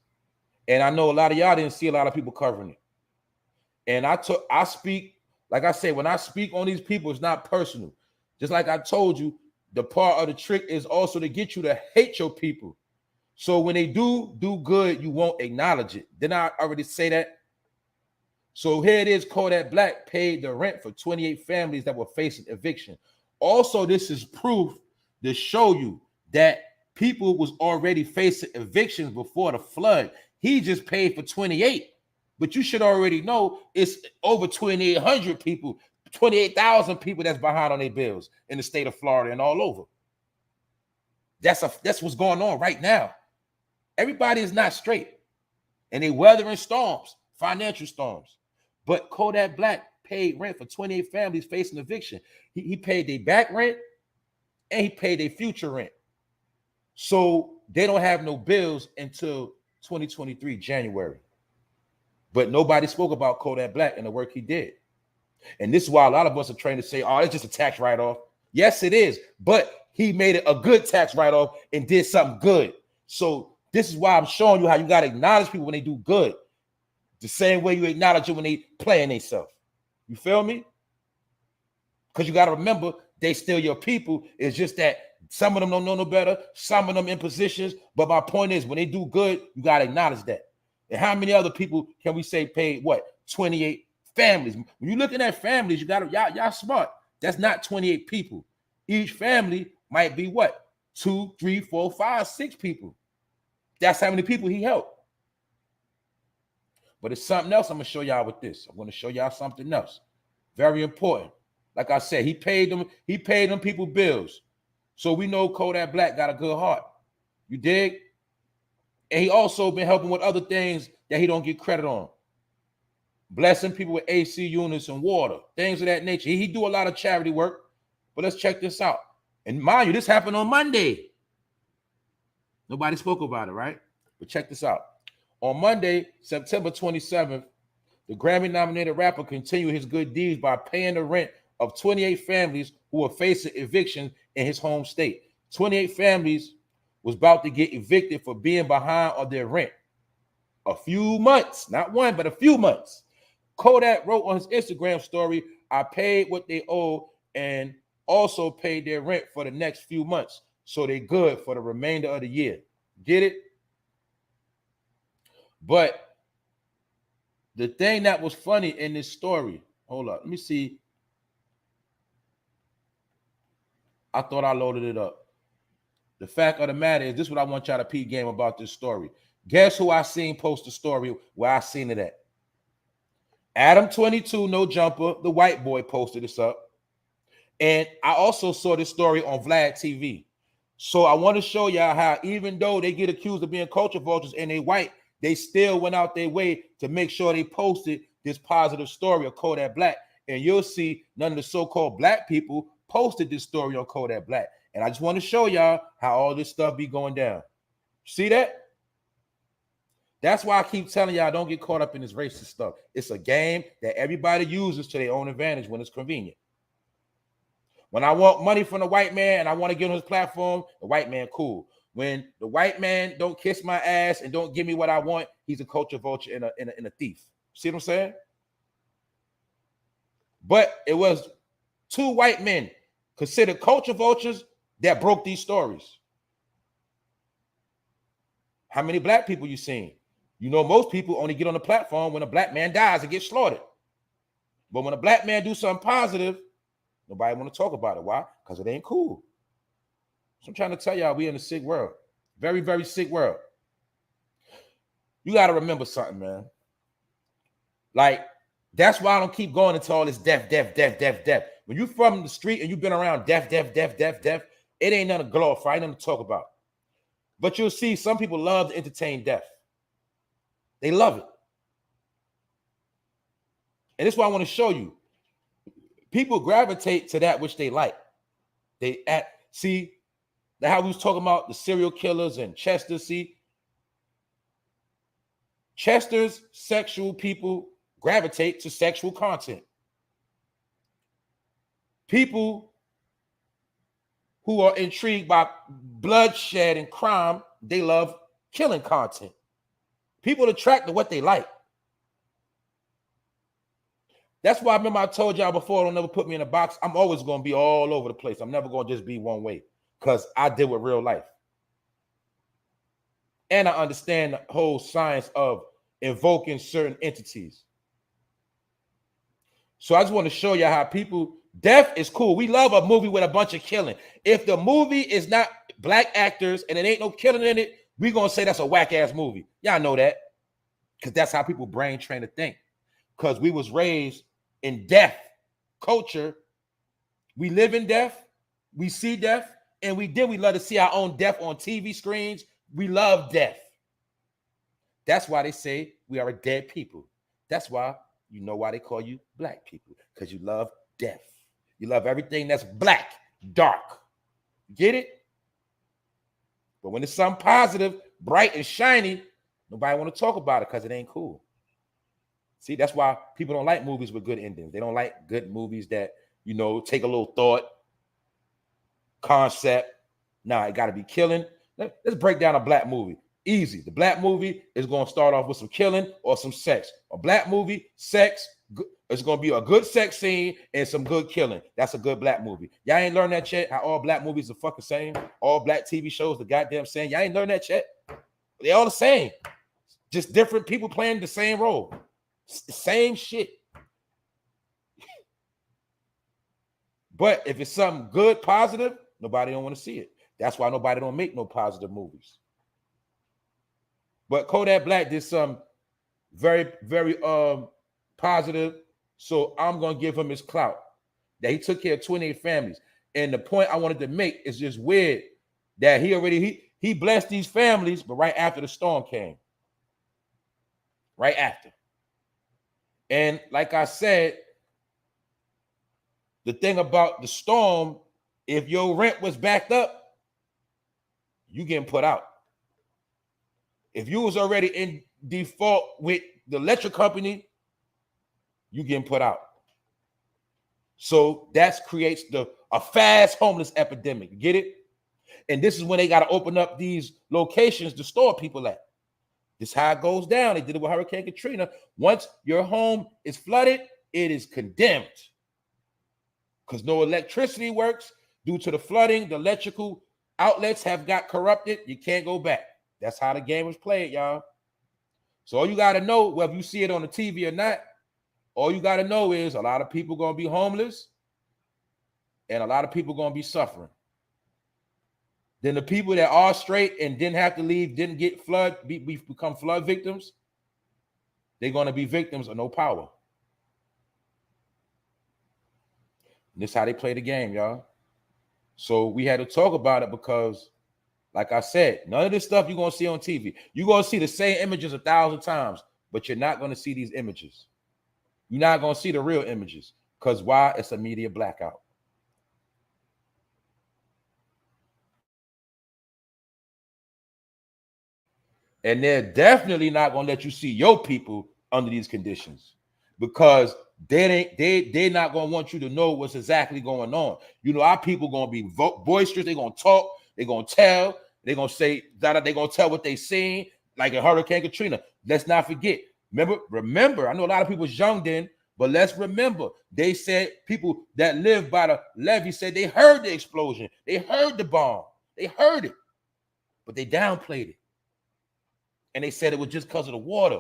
And I know a lot of y'all didn't see a lot of people covering it. And I speak, like I say, when I speak on these people, it's not personal. Just like I told you, the part of the trick is also to get you to hate your people. So when they do good, you won't acknowledge it. Didn't I already say that? So here it is, Kodak Black paid the rent for 28 families that were facing eviction. Also, this is proof to show you that people was already facing evictions before the flood. He just paid for 28. But you should already know it's over 2,800 people, 28,000 people that's behind on their bills in the state of Florida and all over. That's what's going on right now. Everybody is not straight. And they weathering storms, financial storms. But Kodak Black paid rent for 28 families facing eviction. He paid their back rent and he paid their future rent. So they don't have no bills until 2023, January. But nobody spoke about Kodak Black and the work he did. And this is why a lot of us are trained to say, oh, it's just a tax write-off. Yes, it is. But he made it a good tax write-off and did something good. So this is why I'm showing you how you got to acknowledge people when they do good. The same way you acknowledge it when they playing themselves. You feel me? Because you got to remember, they still your people. It's just that some of them don't know no better. Some of them in positions. But my point is, when they do good, you got to acknowledge that. And how many other people can we say paid what? 28 families. When you're looking at families, you got to, y'all smart. That's not 28 people. Each family might be what? 2, 3, 4, 5, 6 people. That's how many people he helped. But it's something else I'm going to show y'all with this. I'm going to show y'all something else. Very important. Like I said, he paid them people bills. So we know Kodak Black got a good heart. You dig? And he also been helping with other things that he don't get credit on. Blessing people with AC units and water, things of that nature. He do a lot of charity work. But let's check this out. And mind you, this happened on Monday. Nobody spoke about it, right? But check this out. On Monday, September 27th, the Grammy-nominated rapper continued his good deeds by paying the rent of 28 families who were facing eviction in his home state. 28 families was about to get evicted for being behind on their rent. A few months, not one, but a few months. Kodak wrote on his Instagram story, I paid what they owe and also paid their rent for the next few months. So they good for the remainder of the year. Get it? But the thing that was funny in this story, hold up, let me see. I thought I loaded it up. The fact of the matter is, this is what I want y'all to peep game about this story. Guess who I seen post the story where I seen it at? Adam22, no jumper, the white boy posted this up. And I also saw this story on Vlad TV. So I want to show y'all how even though they get accused of being culture vultures and they white, they still went out their way to make sure they posted this positive story of Kodak Black. And you'll see none of the so-called black people posted this story on Kodak Black. And I just want to show y'all how all this stuff be going down. See that? That's why I keep telling y'all, don't get caught up in this racist stuff. It's a game that everybody uses to their own advantage when it's convenient. When I want money from the white man and I want to get on his platform, the white man, cool. When the white man don't kiss my ass and don't give me what I want, he's a culture vulture and a thief. See what I'm saying? But it was 2 white men considered culture vultures that broke these stories. How many black people you seen? You know, most people only get on the platform when a black man dies and gets slaughtered. But when a black man do something positive, nobody want to talk about it. Why? Because it ain't cool. So I'm trying to tell y'all, we in a sick world. Very, very sick world. You got to remember something, man. Like, that's why I don't keep going into all this death. When you from the street and you've been around death, it ain't nothing to glorify, ain't nothing to talk about. But you'll see some people love to entertain death. They love it. And this is what I want to show you. People gravitate to that which they like. See how we was talking about the serial killers and Chester. See, Chester's sexual people gravitate to sexual content. People who are intrigued by bloodshed and crime, they love killing content. People attract to what they like. That's why I remember I told y'all before, don't never put me in a box. I'm always going to be all over the place. I'm never going to just be one way because I deal with real life. And I understand the whole science of invoking certain entities. So I just want to show you how people, death is cool. We love a movie with a bunch of killing. If the movie is not black actors and it ain't no killing in it, we're going to say that's a whack-ass movie. Y'all know that because that's how people brain train to think. Because we was raised in death culture. We live in death. We see death. And we love to see our own death on TV screens. We love death. That's why they say we are a dead people. That's why, you know why they call you black people, because you love death. You love everything that's black, dark. Get it? But when it's something positive, bright and shiny, nobody want to talk about it because it ain't cool. See, that's why people don't like movies with good endings. They don't like good movies that, you know, take a little thought, concept. Nah, it got to be killing. Let's break down a black movie. Easy. The black movie is going to start off with some killing or some sex. A black movie, sex, it's going to be a good sex scene and some good killing. That's a good black movie. Y'all ain't learned that yet? How all black movies are fucking same? All black TV shows, the goddamn same. Y'all ain't learned that yet? They all the same. Just different people playing the same role. Same shit. But if it's something good, positive, nobody don't want to see it. That's why nobody don't make no positive movies. But Kodak Black did some very, very positive. So I'm going to give him his clout. That he took care of 28 families. And the point I wanted to make is just weird that he blessed these families, but right after the storm came. Right after. And like I said, the thing about the storm, if your rent was backed up, you getting put out. If you was already in default with the electric company, you getting put out. So that creates a fast homeless epidemic. Get it? And this is when they got to open up these locations to store people at. This is how it goes down. They did it with Hurricane Katrina. Once your home is flooded, it is condemned. Because no electricity works due to the flooding. The electrical outlets have got corrupted. You can't go back. That's how the game was played, y'all. So all you got to know, whether you see it on the TV or not, all you got to know is a lot of people going to be homeless and a lot of people going to be suffering. Then the people that are straight and didn't have to leave, didn't get become flood victims, they're going to be victims of no power. And this is how they play the game, y'all. So we had to talk about it because, like I said, none of this stuff you're going to see on TV. You're going to see the same images 1,000 times, but you're not going to see these images. You're not going to see the real images. Because why? It's a media blackout. And they're definitely not going to let you see your people under these conditions because they're not going to want you to know what's exactly going on. You know, our people going to be boisterous. They're going to talk. They're going to tell. They're going to say that they're going to tell what they seen, like in Hurricane Katrina. Let's not forget. Remember, I know a lot of people was young then, but let's remember, they said people that live by the levee said they heard the explosion. They heard the bomb. They heard it, but they downplayed it. And they said it was just because of the water.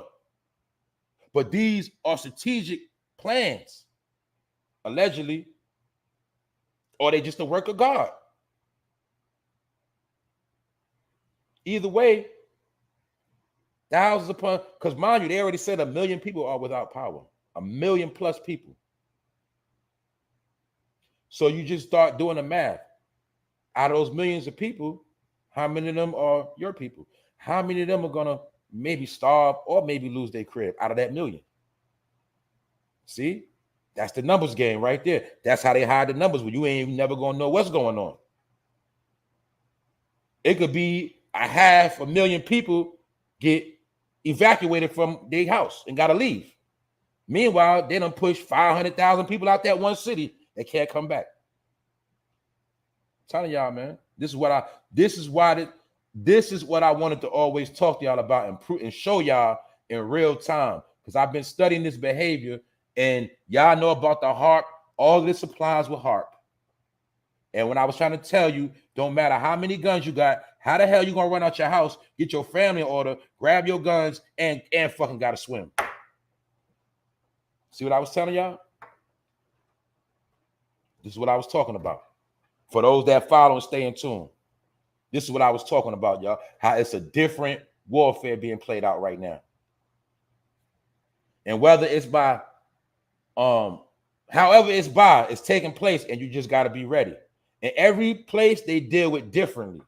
But these are strategic plans, allegedly, or they just a work of God. Either way, Thousands upon, because mind you, they already said 1 million people are without power. 1 million plus people. So you just start doing the math. Out of those millions of people, how many of them are your people? How many of them are gonna maybe starve or maybe lose their crib out of that million? See, that's the numbers game right there. That's how they hide the numbers when you ain't never gonna know what's going on. It could be 500,000 people get evacuated from their house and gotta leave. Meanwhile, they done push 500,000 people out that one city. They can't come back. I'm telling y'all, man, this is what I wanted to always talk to y'all about and show y'all in real time, because I've been studying this behavior, and y'all know about the HARP. All this applies with HARP. And when I was trying to tell you, don't matter how many guns you got, how the hell you gonna run out your house, get your family in order, grab your guns, and fucking gotta swim. See what I was telling y'all? This is what I was talking about. For those that follow and stay in tune, this is what I was talking about, y'all. How it's a different warfare being played out right now. And whether it's by, however it's by, it's taking place, and you just got to be ready. And every place they deal with differently.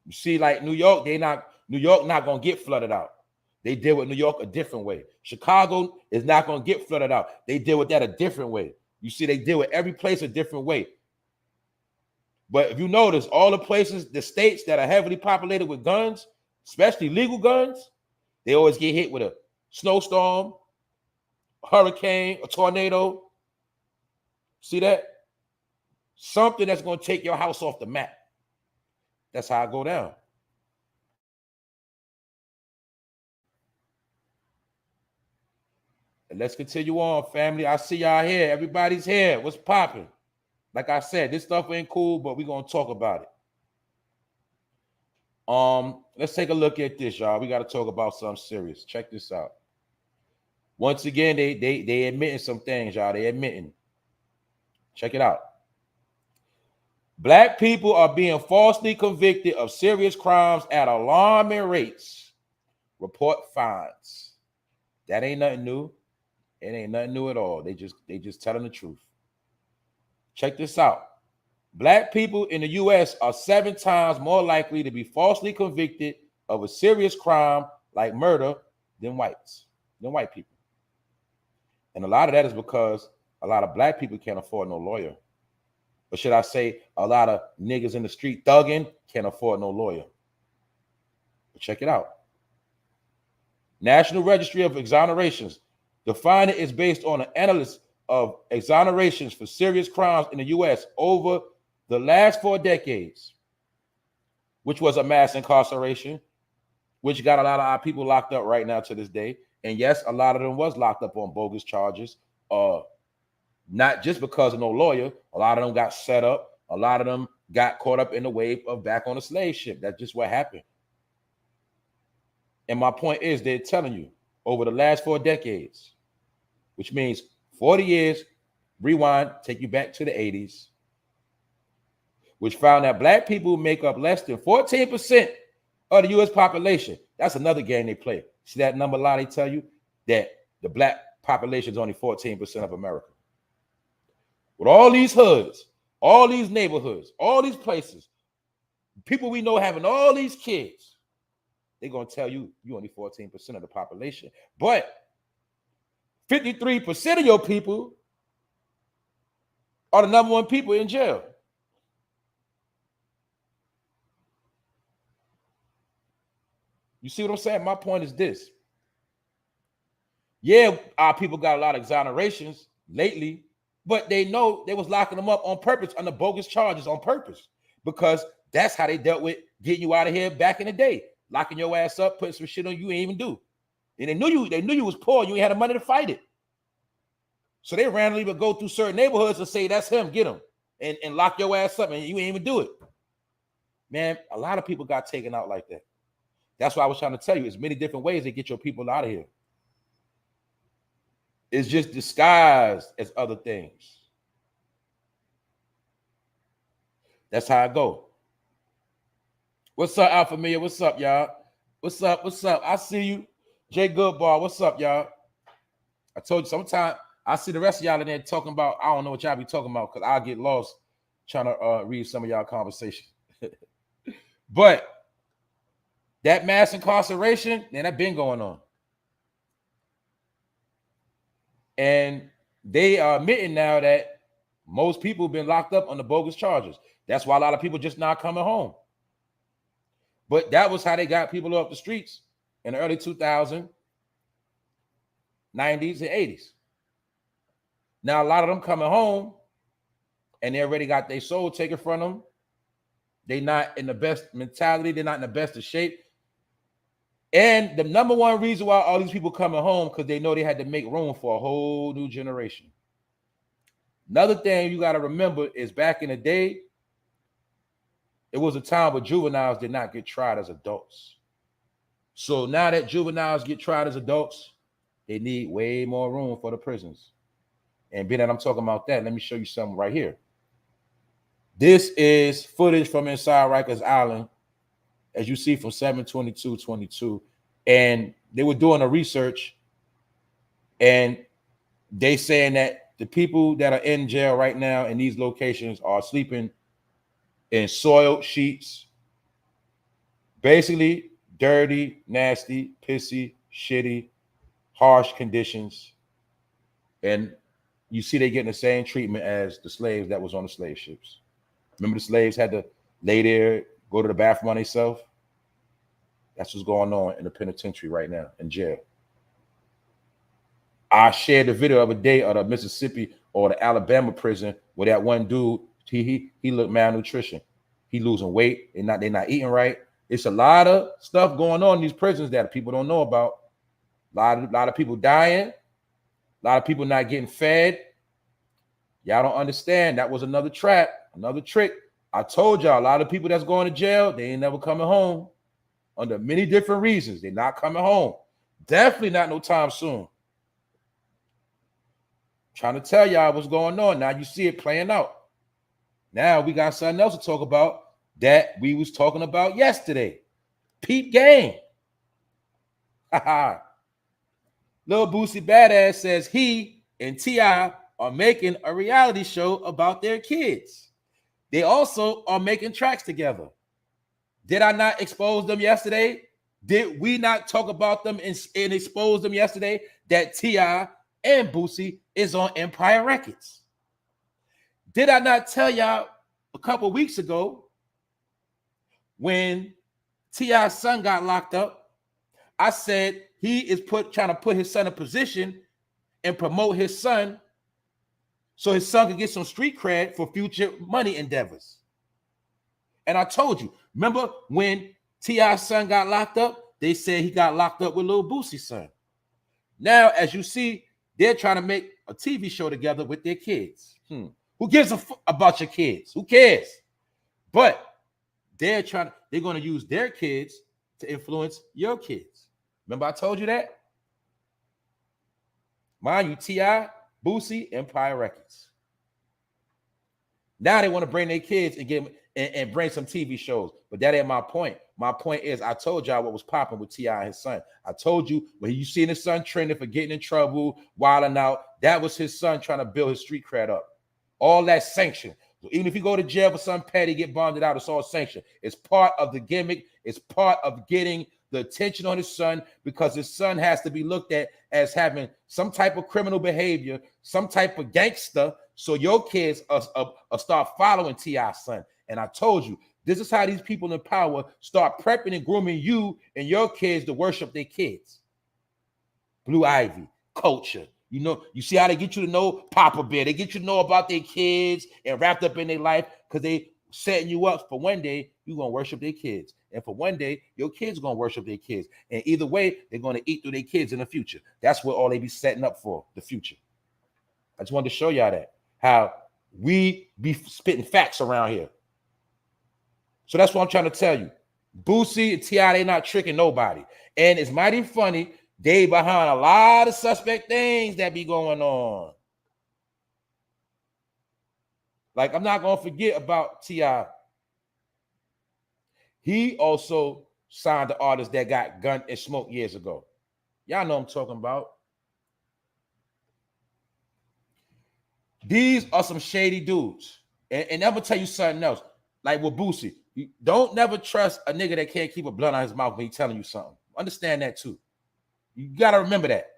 You see, like New York not gonna get flooded out. They deal with New York a different way. Chicago is not gonna get flooded out. They deal with that a different way. You see, they deal with every place a different way. But if you notice, all the places, the states that are heavily populated with guns, especially legal guns, they always get hit with a snowstorm, a hurricane, a tornado. See that? Something that's going to take your house off the map. That's how I go down. And let's continue on, family. I see y'all here. Everybody's here. What's popping? Like I said, this stuff ain't cool, but we're going to talk about it. Let's take a look at this, y'all. We got to talk about something serious. Check this out. Once again, they admitting some things, y'all. They admitting. Check it out. Black people are being falsely convicted of serious crimes at alarming rates. Report finds. That ain't nothing new. It ain't nothing new at all. They just telling the truth. Check this out. Black people in the U.S. are 7 times more likely to be falsely convicted of a serious crime like murder than white people. And a lot of that is because a lot of black people can't afford no lawyer. Or should I say, a lot of niggas in the street thugging can't afford no lawyer. But check it out. National Registry of Exonerations. The finding is based on an analysis of exonerations for serious crimes in the U.S. over the last 4 decades, which was a mass incarceration, which got a lot of our people locked up right now to this day. And yes, a lot of them was locked up on bogus charges, not just because of no lawyer. A lot of them got set up. A lot of them got caught up in the wave of back on the slave ship. That's just what happened. And my point is, they're telling you over the last 4 decades, which means 40 years, rewind, take you back to the 80s, which found that black people make up less than 14% of the U.S. population. That's another game they play. See that number lie they tell you? That the black population is only 14% of America. With all these hoods, all these neighborhoods, all these places, people we know having all these kids, they're going to tell you you're only 14% of the population. But 53% of your people are the number 1 people in jail. You see what I'm saying? My point is this. Yeah, our people got a lot of exonerations lately, but they know they was locking them up on purpose under bogus charges on purpose, because that's how they dealt with getting you out of here back in the day, locking your ass up, putting some shit on you ain't even do. And they knew you was poor, you ain't had the money to fight it. So they randomly would go through certain neighborhoods and say, that's him, get him, and lock your ass up, and you ain't even do it. Man, a lot of people got taken out like that. That's why I was trying to tell you, there's many different ways to get your people out of here. It's just disguised as other things. That's how I go. What's up, Alpha Mia? What's up, y'all? What's up? What's up? I see you. Jay Goodbar, what's up, y'all? I told you sometime I see the rest of y'all in there talking about, I don't know what y'all be talking about because I'll get lost trying to read some of y'all conversation. But that mass incarceration, man, that been going on. And they are admitting now that most people have been locked up on the bogus charges. That's why a lot of people just not coming home. But that was how they got people off the streets in the early 2000s, 90s, and 80s. Now, a lot of them coming home and they already got their soul taken from them. They're not in the best mentality. They're not in the best of shape. And the number one reason why all these people coming home, because they know they had to make room for a whole new generation. Another thing you got to remember is back in the day, it was a time where juveniles did not get tried as adults. So now that juveniles get tried as adults, they need way more room for the prisons. And being that I'm talking about that, let me show you something right here. This is footage from inside Rikers Island, as you see, from 7/22/22. And they were doing a research, and they saying that the people that are in jail right now in these locations are sleeping in soiled sheets, basically dirty, nasty, pissy, shitty, harsh conditions. And you see they getting the same treatment as the slaves that was on the slave ships. Remember the slaves had to lay there, go to the bathroom on themselves? That's what's going on in the penitentiary right now, in jail. I shared the video of a day of the Mississippi or the Alabama prison where that one dude, he looked malnutrition. He losing weight. They're not eating right. It's a lot of stuff going on in these prisons that people don't know about. A lot of people dying. A lot of people not getting fed. Y'all don't understand. That was another trap, another trick. I told y'all, a lot of people that's going to jail, they ain't never coming home. Under many different reasons, they're not coming home. Definitely not no time soon. Trying to tell y'all what's going on. Now you see it playing out. Now we got something else to talk about that we was talking about yesterday. Peep game. Lil Boosie Badass says he and T.I. are making a reality show about their kids. They also are making tracks together. Did I not expose them yesterday? Did we not talk about them and expose them yesterday that T.I. and Boosie is on Empire Records? Did I not tell y'all a couple weeks ago when T.I.'s son got locked up, I said he is trying to put his son in position and promote his son so his son can get some street cred for future money endeavors. And I told you, remember when T.I.'s son got locked up? They said he got locked up with Lil Boosie's son. Now, as you see, they're trying to make a TV show together with their kids. Who gives a fuck about your kids? Who cares? But they're going to use their kids to influence your kids. Remember I told you that? Mind you, T.I., Boosie, Empire Records. Now they want to bring their kids and bring some TV shows. But that ain't my point. My point is, I told y'all what was popping with T.I. and his son. I told you when you seen his son trending for getting in trouble, wilding out, that was his son trying to build his street cred up. All that sanctioned. So even if you go to jail for some petty, get bonded out, it's all sanctioned. It's part of the gimmick. It's part of getting the attention on his son, because his son has to be looked at as having some type of criminal behavior, some type of gangster, so your kids start following T.I.'s son. And I told you, this is how these people in power start prepping and grooming you and your kids to worship their kids. Blue Ivy, culture. You know, you see how they get you to know Papa Bear. They get you to know about their kids and wrapped up in their life because they setting you up for one day you're going to worship their kids. And for one day, your kids are going to worship their kids. And either way, they're going to eat through their kids in the future. That's what all they be setting up for, the future. I just wanted to show y'all that, how we be spitting facts around here. So that's what I'm trying to tell you. Boosie and T.I., they not tricking nobody. And it's mighty funny, they behind a lot of suspect things that be going on. Like, I'm not going to forget about T.I. He also signed the artists that got gunned and smoked years ago. Y'all know what I'm talking about. These are some shady dudes. And I'm gonna tell you something else. Like with Boosie, you don't never trust a nigga that can't keep a blunt on his mouth when he's telling you something. Understand that too. You gotta remember that.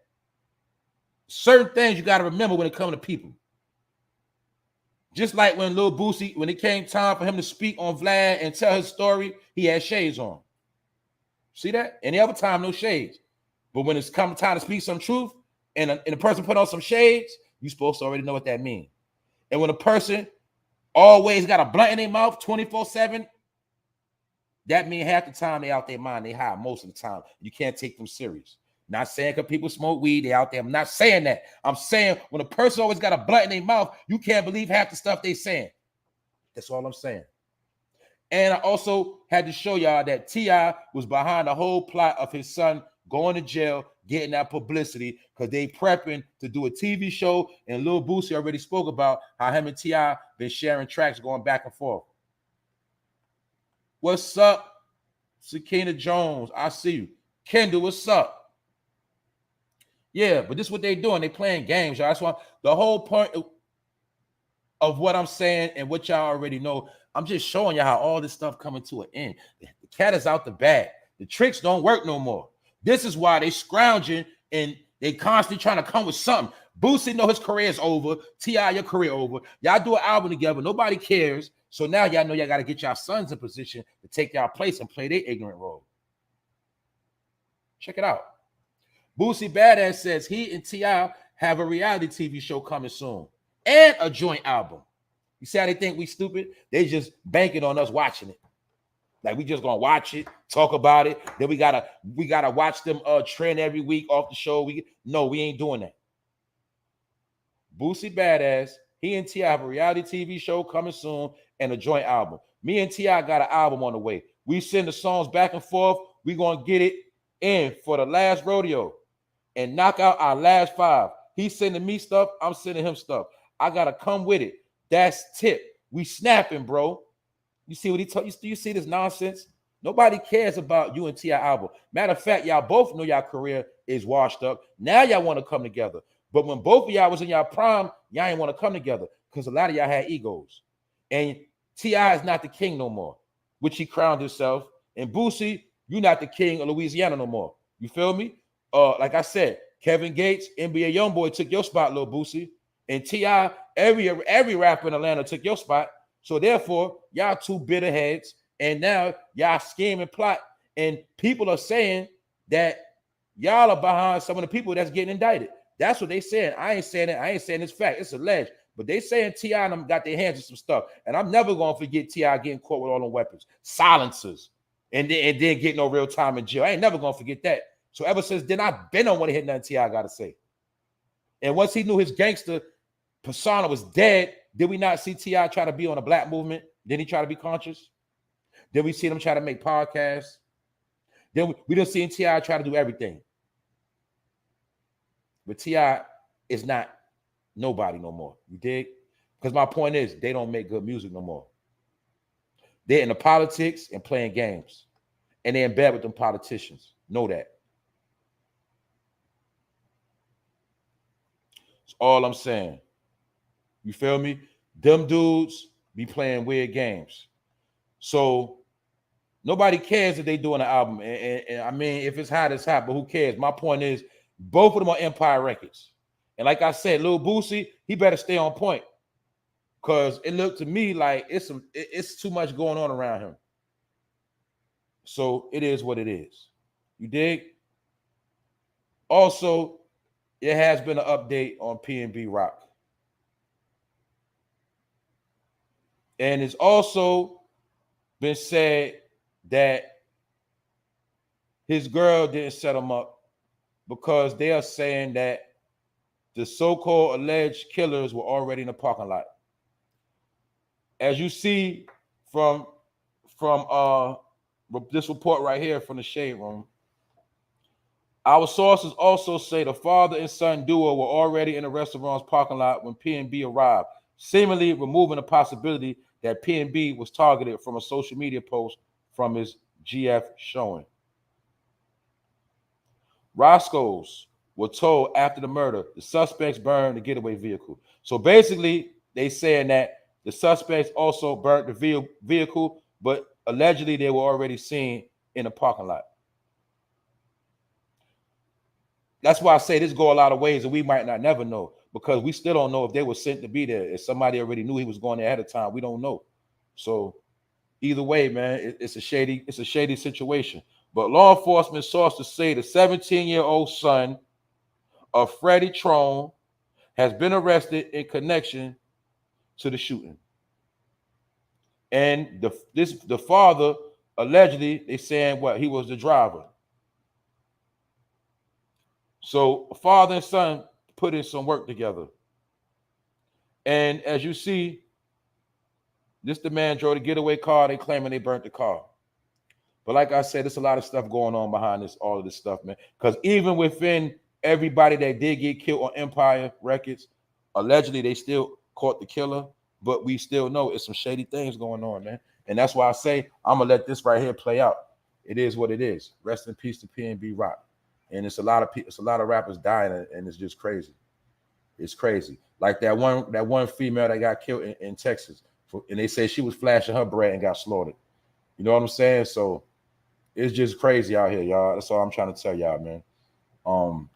Certain things you gotta remember when it comes to people. Just like when Lil Boosie, when it came time for him to speak on Vlad and tell his story, he had shades on. See that? Any other time, no shades. But when it's come time to speak some truth and a person put on some shades, you're supposed to already know what that means. And when a person always got a blunt in their mouth 24/7, that means half the time they out their mind, they high most of the time. You can't take them serious. Not saying because people smoke weed, they out there. I'm not saying that. I'm saying when a person always got a blunt in their mouth, you can't believe half the stuff they saying. That's all I'm saying. And I also had to show y'all that T.I. was behind the whole plot of his son going to jail, getting that publicity, because they prepping to do a TV show, and Lil Boosie already spoke about how him and T.I. been sharing tracks going back and forth. What's up, Sakina Jones? I see you. Kendall, what's up? Yeah, but this is what they doing. They playing games, y'all. That's why the whole point of what I'm saying and what y'all already know, I'm just showing you how all this stuff coming to an end. The cat is out the bag. The tricks don't work no more. This is why they scrounging and they constantly trying to come with something. Boosie know his career is over. T.I., your career over. Y'all do an album together. Nobody cares. So now y'all know y'all got to get y'all sons in position to take y'all place and play their ignorant role. Check it out. Boosie Badass says he and T.I. have a reality TV show coming soon and a joint album. You see how they think we stupid? They just banking on us watching it. Like we just gonna watch it, talk about it. Then we gotta watch them trend every week off the show. We ain't doing that. Boosie Badass, he and T.I. have a reality TV show coming soon and a joint album. Me and T.I. got an album on the way. We send the songs back and forth. We gonna get it in for the last rodeo and knock out our last 5. He's sending me stuff. I'm sending him stuff. I gotta come with it. That's tip. We snapping, bro. You see what he told you? You see this nonsense? Nobody cares about you and T.I. album. Matter of fact, y'all both know y'all career is washed up. Now y'all want to come together. But when both of y'all was in y'all prime, y'all ain't want to come together because a lot of y'all had egos. And T.I. is not the king no more, which he crowned himself. And Boosie, you're not the king of Louisiana no more. You feel me? Like I said, Kevin Gates, NBA Youngboy took your spot, Lil Boosie. And T.I., every rapper in Atlanta took your spot. So therefore, y'all two bitter heads, and now y'all scheme and plot, and people are saying that y'all are behind some of the people that's getting indicted. That's what they saying. I ain't saying it. I ain't saying it's fact. It's alleged. But they saying T.I. and them got their hands on some stuff. And I'm never going to forget T.I. getting caught with all them weapons, silencers, and then getting no real time in jail. I ain't never going to forget that. So ever since then, I've been on want to hit nothing T.I. got to say. And once he knew his gangster persona was dead, did we not see T.I. try to be on a black movement? Then he try to be conscious? Then we see them try to make podcasts? Then we done seen T.I. try to do everything. But T.I. is not nobody no more. You dig? Because my point is, they don't make good music no more. They're into politics and playing games. And they're in bed with them politicians. Know that. That's all I'm saying. You feel me? Them dudes be playing weird games. So nobody cares if they doing an album. And I mean, if it's hot, it's hot, but who cares? My point is, both of them are Empire Records. And like I said, Lil Boosie, he better stay on point. Because it looked to me like it's too much going on around him. So it is what it is. You dig? Also, there has been an update on pnbrock. And it's also been said that his girl didn't set him up because they are saying that the so-called alleged killers were already in the parking lot. As you see from this report right here from the Shade Room, our sources also say the father and son duo were already in the restaurant's parking lot when PNB arrived, seemingly removing the possibility that PNB was targeted from a social media post from his GF showing. Roscoe's were told after the murder, the suspects burned the getaway vehicle. So basically, they saying that the suspects also burnt the vehicle, but allegedly they were already seen in a parking lot. That's why I say this go a lot of ways, and we might not never know, because we still don't know if they were sent to be there. If somebody already knew he was going there ahead of time, we don't know. So either way, man, it's a shady situation. But law enforcement sources say the 17-year-old son of Freddie Trone has been arrested in connection to the shooting. And the father, allegedly, they saying what, he was the driver. So father and son put in some work together. And as you see, this the man drove the getaway car. They claiming they burnt the car. But like I said, there's a lot of stuff going on behind this, all of this stuff, man. Because even within everybody that did get killed on Empire Records, allegedly they still caught the killer. But we still know it's some shady things going on, man. And that's why I say I'm gonna let this right here play out. It is what it is. Rest in peace to pnbrock. And it's a lot of people, it's a lot of rappers dying, and it's just crazy. It's crazy. Like that one female that got killed in Texas, and they say she was flashing her bread and got slaughtered. You know what I'm saying? So it's just crazy out here, y'all. That's all I'm trying to tell y'all, man.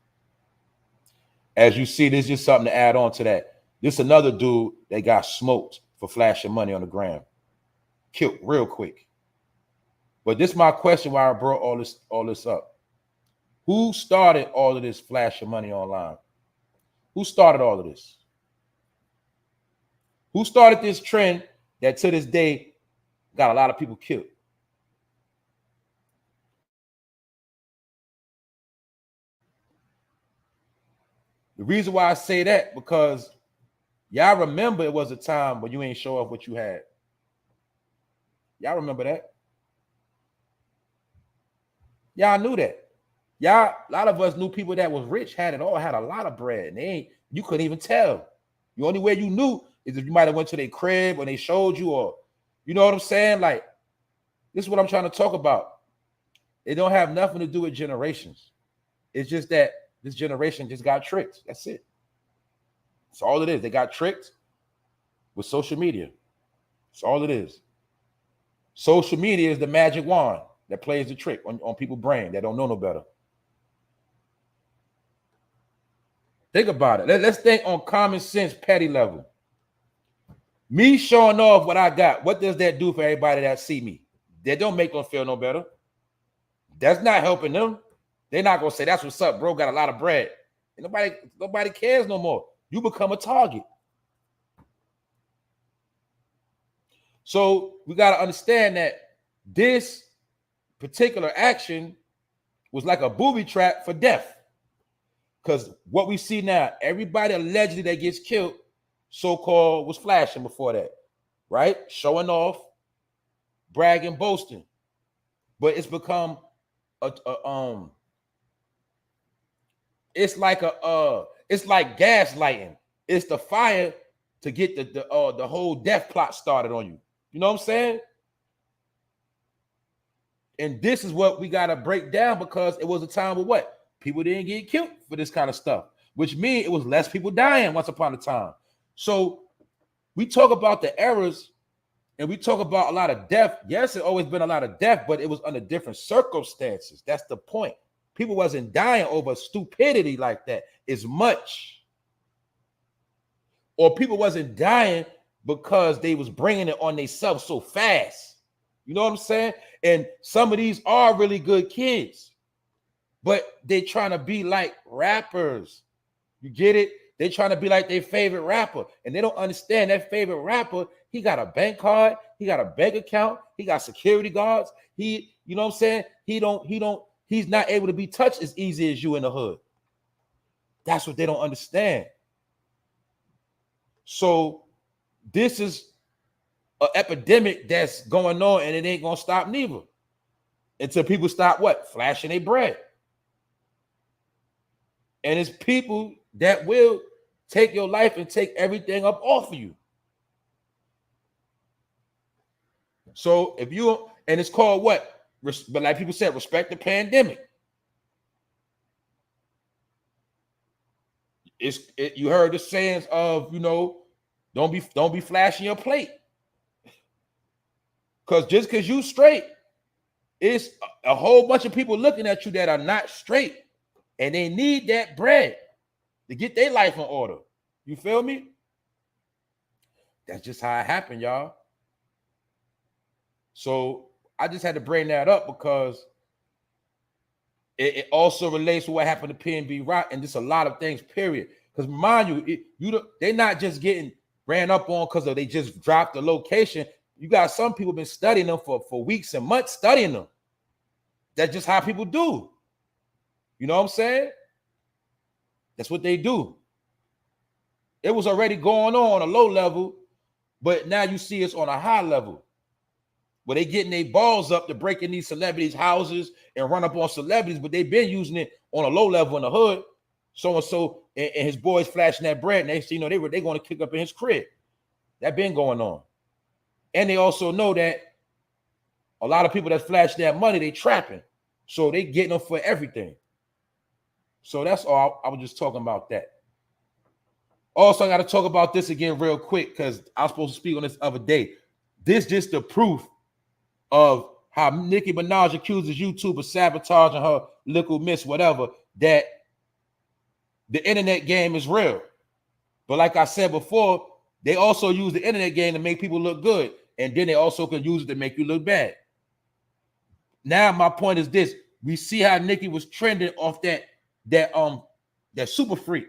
As you see, there's just something to add on to that. This another dude that got smoked for flashing money on the gram, killed real quick. But this is my question: why I brought all this up? Who started all of this flashing money online? Who started all of this? Who started this trend that to this day got a lot of people killed? The reason why I say that, because y'all remember it was a time when you ain't show off what you had. Y'all remember that? Y'all knew that. Y'all, a lot of us knew people that was rich, had it all, had a lot of bread, and you couldn't even tell. The only way you knew is if you might have went to their crib and they showed you, or you know what I'm saying? Like, this is what I'm trying to talk about. It don't have nothing to do with generations. It's just that this generation just got tricked. That's it. That's all it is. They got tricked with social media. That's all it is. Social media is the magic wand that plays the trick on people's brain that don't know no better. Think about it. Let's think on common sense, petty level. Me showing off what I got, what does that do for everybody that see me? That don't make them feel no better. That's not helping them. They're not gonna say, that's what's up, bro. Got a lot of bread. And nobody cares no more. You become a target. So we got to understand that this particular action was like a booby trap for death. Because what we see now, everybody allegedly that gets killed, so-called, was flashing before that, right? Showing off, bragging, boasting. But it's become it's like gaslighting. It's the fire to get the whole death plot started on you. You know what I'm saying? And this is what we got to break down, because it was a time where what? People didn't get killed for this kind of stuff, which means it was less people dying once upon a time. So we talk about the errors and we talk about a lot of death. Yes, it always been a lot of death, but it was under different circumstances. That's the point. People wasn't dying over stupidity like that as much. Or people wasn't dying because they was bringing it on themselves so fast. You know what I'm saying? And some of these are really good kids, but they trying to be like rappers. You get it? They trying to be like their favorite rapper, and they don't understand that favorite rapper, he got a bank card, he got a bank account, he got security guards. You know what I'm saying? He's not able to be touched as easy as you in the hood. That's what they don't understand. So this is an epidemic that's going on, and it ain't gonna stop neither until people stop what? Flashing their bread. And it's people that will take your life and take everything up off of you. So if you, and it's called what? but like people said, respect the pandemic. You heard the sayings of, don't be flashing your plate. Because just because you straight, it's a whole bunch of people looking at you that are not straight, and they need that bread to get their life in order. You feel me? That's just how it happened, y'all. So I just had to bring that up because it also relates to what happened to pnbrock and just a lot of things, period. Because mind you, they're not just getting ran up on because they just dropped the location. You got some people been studying them for weeks and months, studying them. That's just how people do. You know what I'm saying? That's what they do. It was already going on a low level, but now you see it's on a high level, where they getting their balls up to break in these celebrities' houses and run up on celebrities, but they've been using it on a low level in the hood. So-and-so and his boys flashing that bread, and they were going to kick up in his crib. That been going on. And they also know that a lot of people that flash that money, they trapping. So they getting them for everything. So that's all. I was just talking about that. Also, I got to talk about this again real quick because I was supposed to speak on this other day. This just the proof of how Nicki Minaj accuses YouTube of sabotaging her Little Miss whatever, that the internet game is real. But like I said before, they also use the internet game to make people look good. And then they also can use it to make you look bad. Now, my point is this. We see how Nicki was trending off that Super Freak.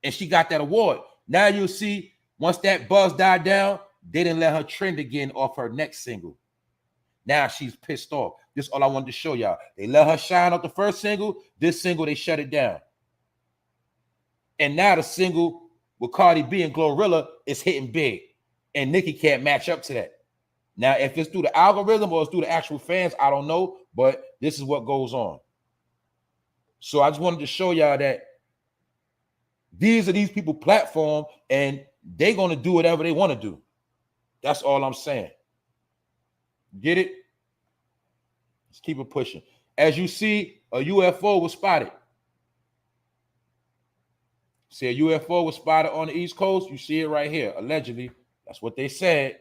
And she got that award. Now you'll see, once that buzz died down, they didn't let her trend again off her next single. Now she's pissed off. This is all I wanted to show y'all. They let her shine off the first single. This single, they shut it down. And now the single with Cardi B and Glorilla is hitting big. And Nicki can't match up to that. Now, if it's through the algorithm or it's through the actual fans, I don't know. But this is what goes on. So I just wanted to show y'all that these are these people platform, and they're going to do whatever they want to do. That's all I'm saying. Get it? Let's keep it pushing. As you see, a UFO was spotted. See, a UFO was spotted on the East Coast. You see it right here. Allegedly. That's what they said.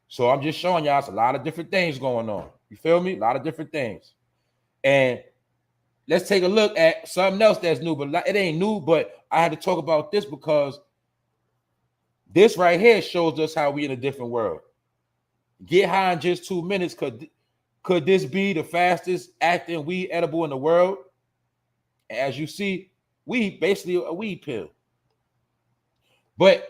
So I'm just showing y'all it's a lot of different things going on. You feel me? A lot of different things. And let's take a look at something else that's new, but it ain't new, but I had to talk about this because this right here shows us how we in a different world. Get high in just 2 minutes. Could this be the fastest acting weed edible in the world? And as you see, weed, basically a weed pill. But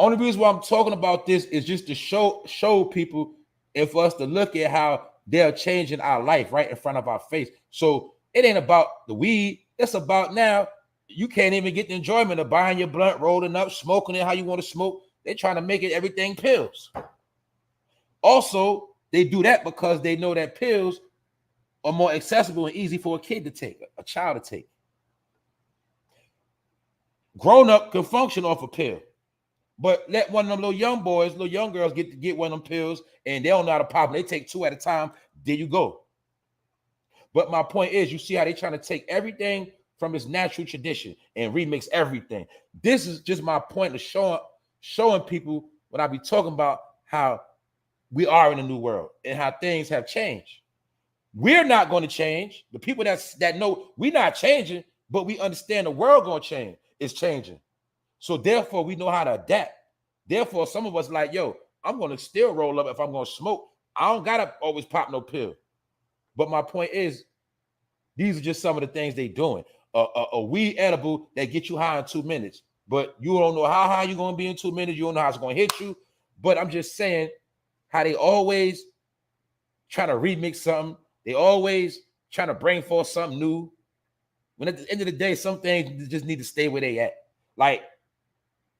only reason why I'm talking about this is just to show people and for us to look at how they're changing our life right in front of our face. So it ain't about the weed. It's about now you can't even get the enjoyment of buying your blunt, rolling up, smoking it how you want to smoke. They're trying to make it everything pills. Also, they do that because they know that pills are more accessible and easy for a kid to take, a child to take. Grown up can function off a pill. But let one of them little young boys, little young girls get one of them pills, and they don't know how to pop them. They take 2 at a time. There you go. But my point is, you see how they're trying to take everything from its natural tradition and remix everything. This is just my point of showing people what I be talking about, how we are in a new world and how things have changed. We're not going to change. The people that know we're not changing, but we understand the world going to change. It's changing. So therefore, we know how to adapt. Therefore, some of us like, yo, I'm going to still roll up if I'm going to smoke. I don't got to always pop no pill. But my point is, these are just some of the things they doing. A weed edible that get you high in 2 minutes. But you don't know how high you're going to be in 2 minutes. You don't know how it's going to hit you. But I'm just saying how they always trying to remix something. They always trying to bring forth something new. When at the end of the day, some things just need to stay where they at. Like,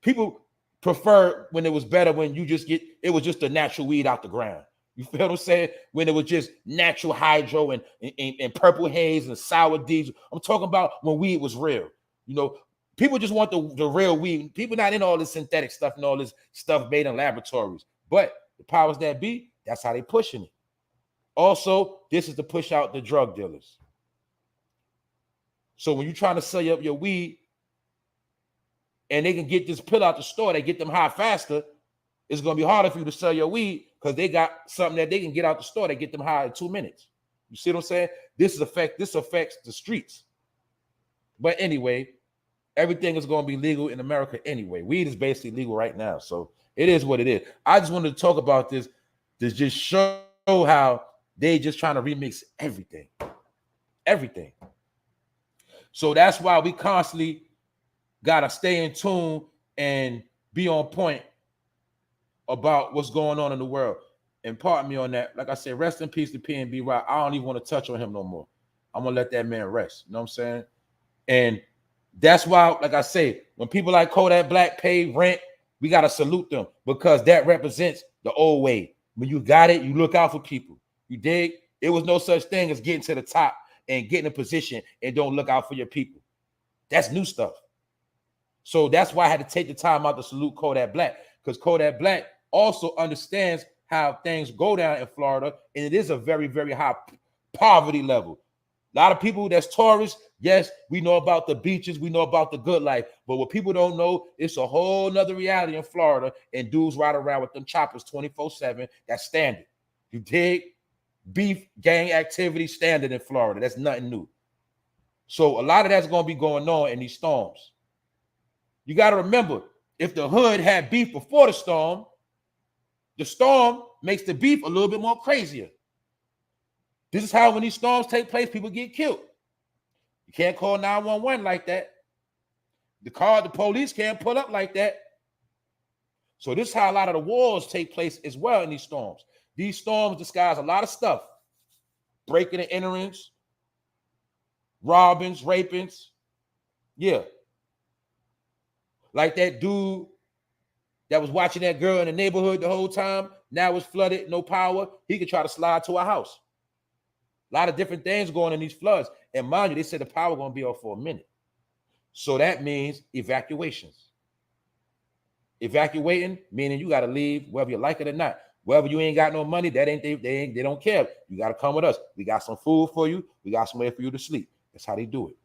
people prefer when it was better when it was just a natural weed out the ground. You feel what I'm saying? When it was just natural hydro and purple haze and sour D's. I'm talking about when weed was real. You know, people just want the real weed. People not in all this synthetic stuff and all this stuff made in laboratories. But the powers that be, that's how they pushing it. Also, this is to push out the drug dealers. So when you're trying to sell your weed and they can get this pill out the store, they get them high faster, it's going to be harder for you to sell your weed because they got something that they can get out the store. They get them high in 2 minutes. You see what I'm saying? This affects the streets. But anyway, everything is going to be legal in America anyway. Weed is basically legal right now. So it is what it is. I just wanted to talk about this to just show how they just trying to remix everything. Everything. So that's why we constantly got to stay in tune and be on point about what's going on in the world. And pardon me on that. Like I said, rest in peace to pnbrock. I don't even want to touch on him no more. I'm going to let that man rest. You know what I'm saying? And that's why, like I say, when people like KODAK pay rent, we got to salute them because that represents the old way. When you got it, you look out for people. You dig? There was no such thing as getting to the top and getting a position and don't look out for your people. That's new stuff. So that's why I had to take the time out to salute KODAK, because KODAK also understands how things go down in Florida, and it is a very, very high poverty level. A lot of people that's tourists, yes, we know about the beaches, we know about the good life, but what people don't know, it's a whole nother reality in Florida, and dudes ride around with them choppers 24/7. That's standard. You dig? Beef gang activity standard in Florida. That's nothing new. So a lot of that's going to be going on in these storms. You got to remember, if the hood had beef before the storm makes the beef a little bit more crazier. This is how when these storms take place, people get killed. You can't call 911 like that. The police can't pull up like that. So this is how a lot of the wars take place as well in these storms. These storms disguise a lot of stuff. Breaking and enterings, robbings, rapings. Yeah. Like that dude that was watching that girl in the neighborhood the whole time, now it's flooded, no power. He could try to slide to a house. A lot of different things going in these floods. And mind you, they said the power going to be off for a minute. So that means evacuations. Evacuating, meaning you got to leave whether you like it or not. Whether you ain't got no money, they don't care. You got to come with us. We got some food for you. We got somewhere for you to sleep. That's how they do it.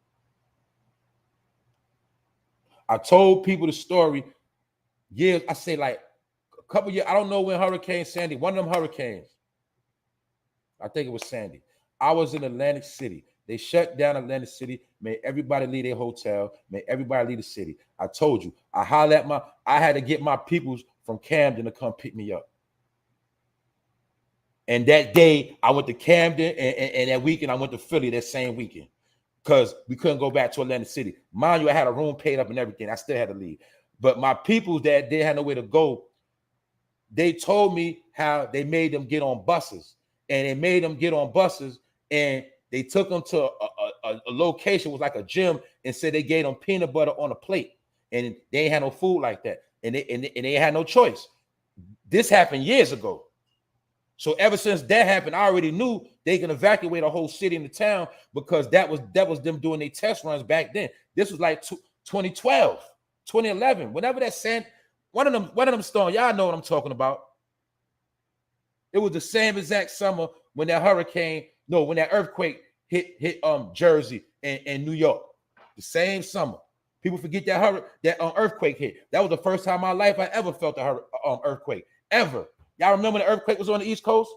I told people the story years, I say like a couple years, I don't know when Hurricane Sandy, one of them hurricanes, I think it was Sandy. I was in Atlantic City. They shut down Atlantic City, made everybody leave their hotel, made everybody leave the city. I told you, I had to get my peoples from Camden to come pick me up. And that day, I went to Camden, and that weekend, I went to Philly that same weekend because we couldn't go back to Atlantic City. Mind you, I had a room paid up and everything. I still had to leave. But my people that they had nowhere to go, they told me how they made them get on buses. And they made them get on buses, and they took them to a location, was like a gym, and said they gave them peanut butter on a plate. And they ain't had no food like that. And they had no choice. This happened years ago. So ever since that happened, I already knew they can evacuate a whole city in the town because that was them doing their test runs back then. This was like 2012, 2011, whenever that one of them storms. Y'all know what I'm talking about. It was the same exact summer when that earthquake hit Jersey and New York. The same summer. People forget that earthquake hit. That was the first time in my life I ever felt a earthquake ever. Y'all remember the earthquake was on the East Coast?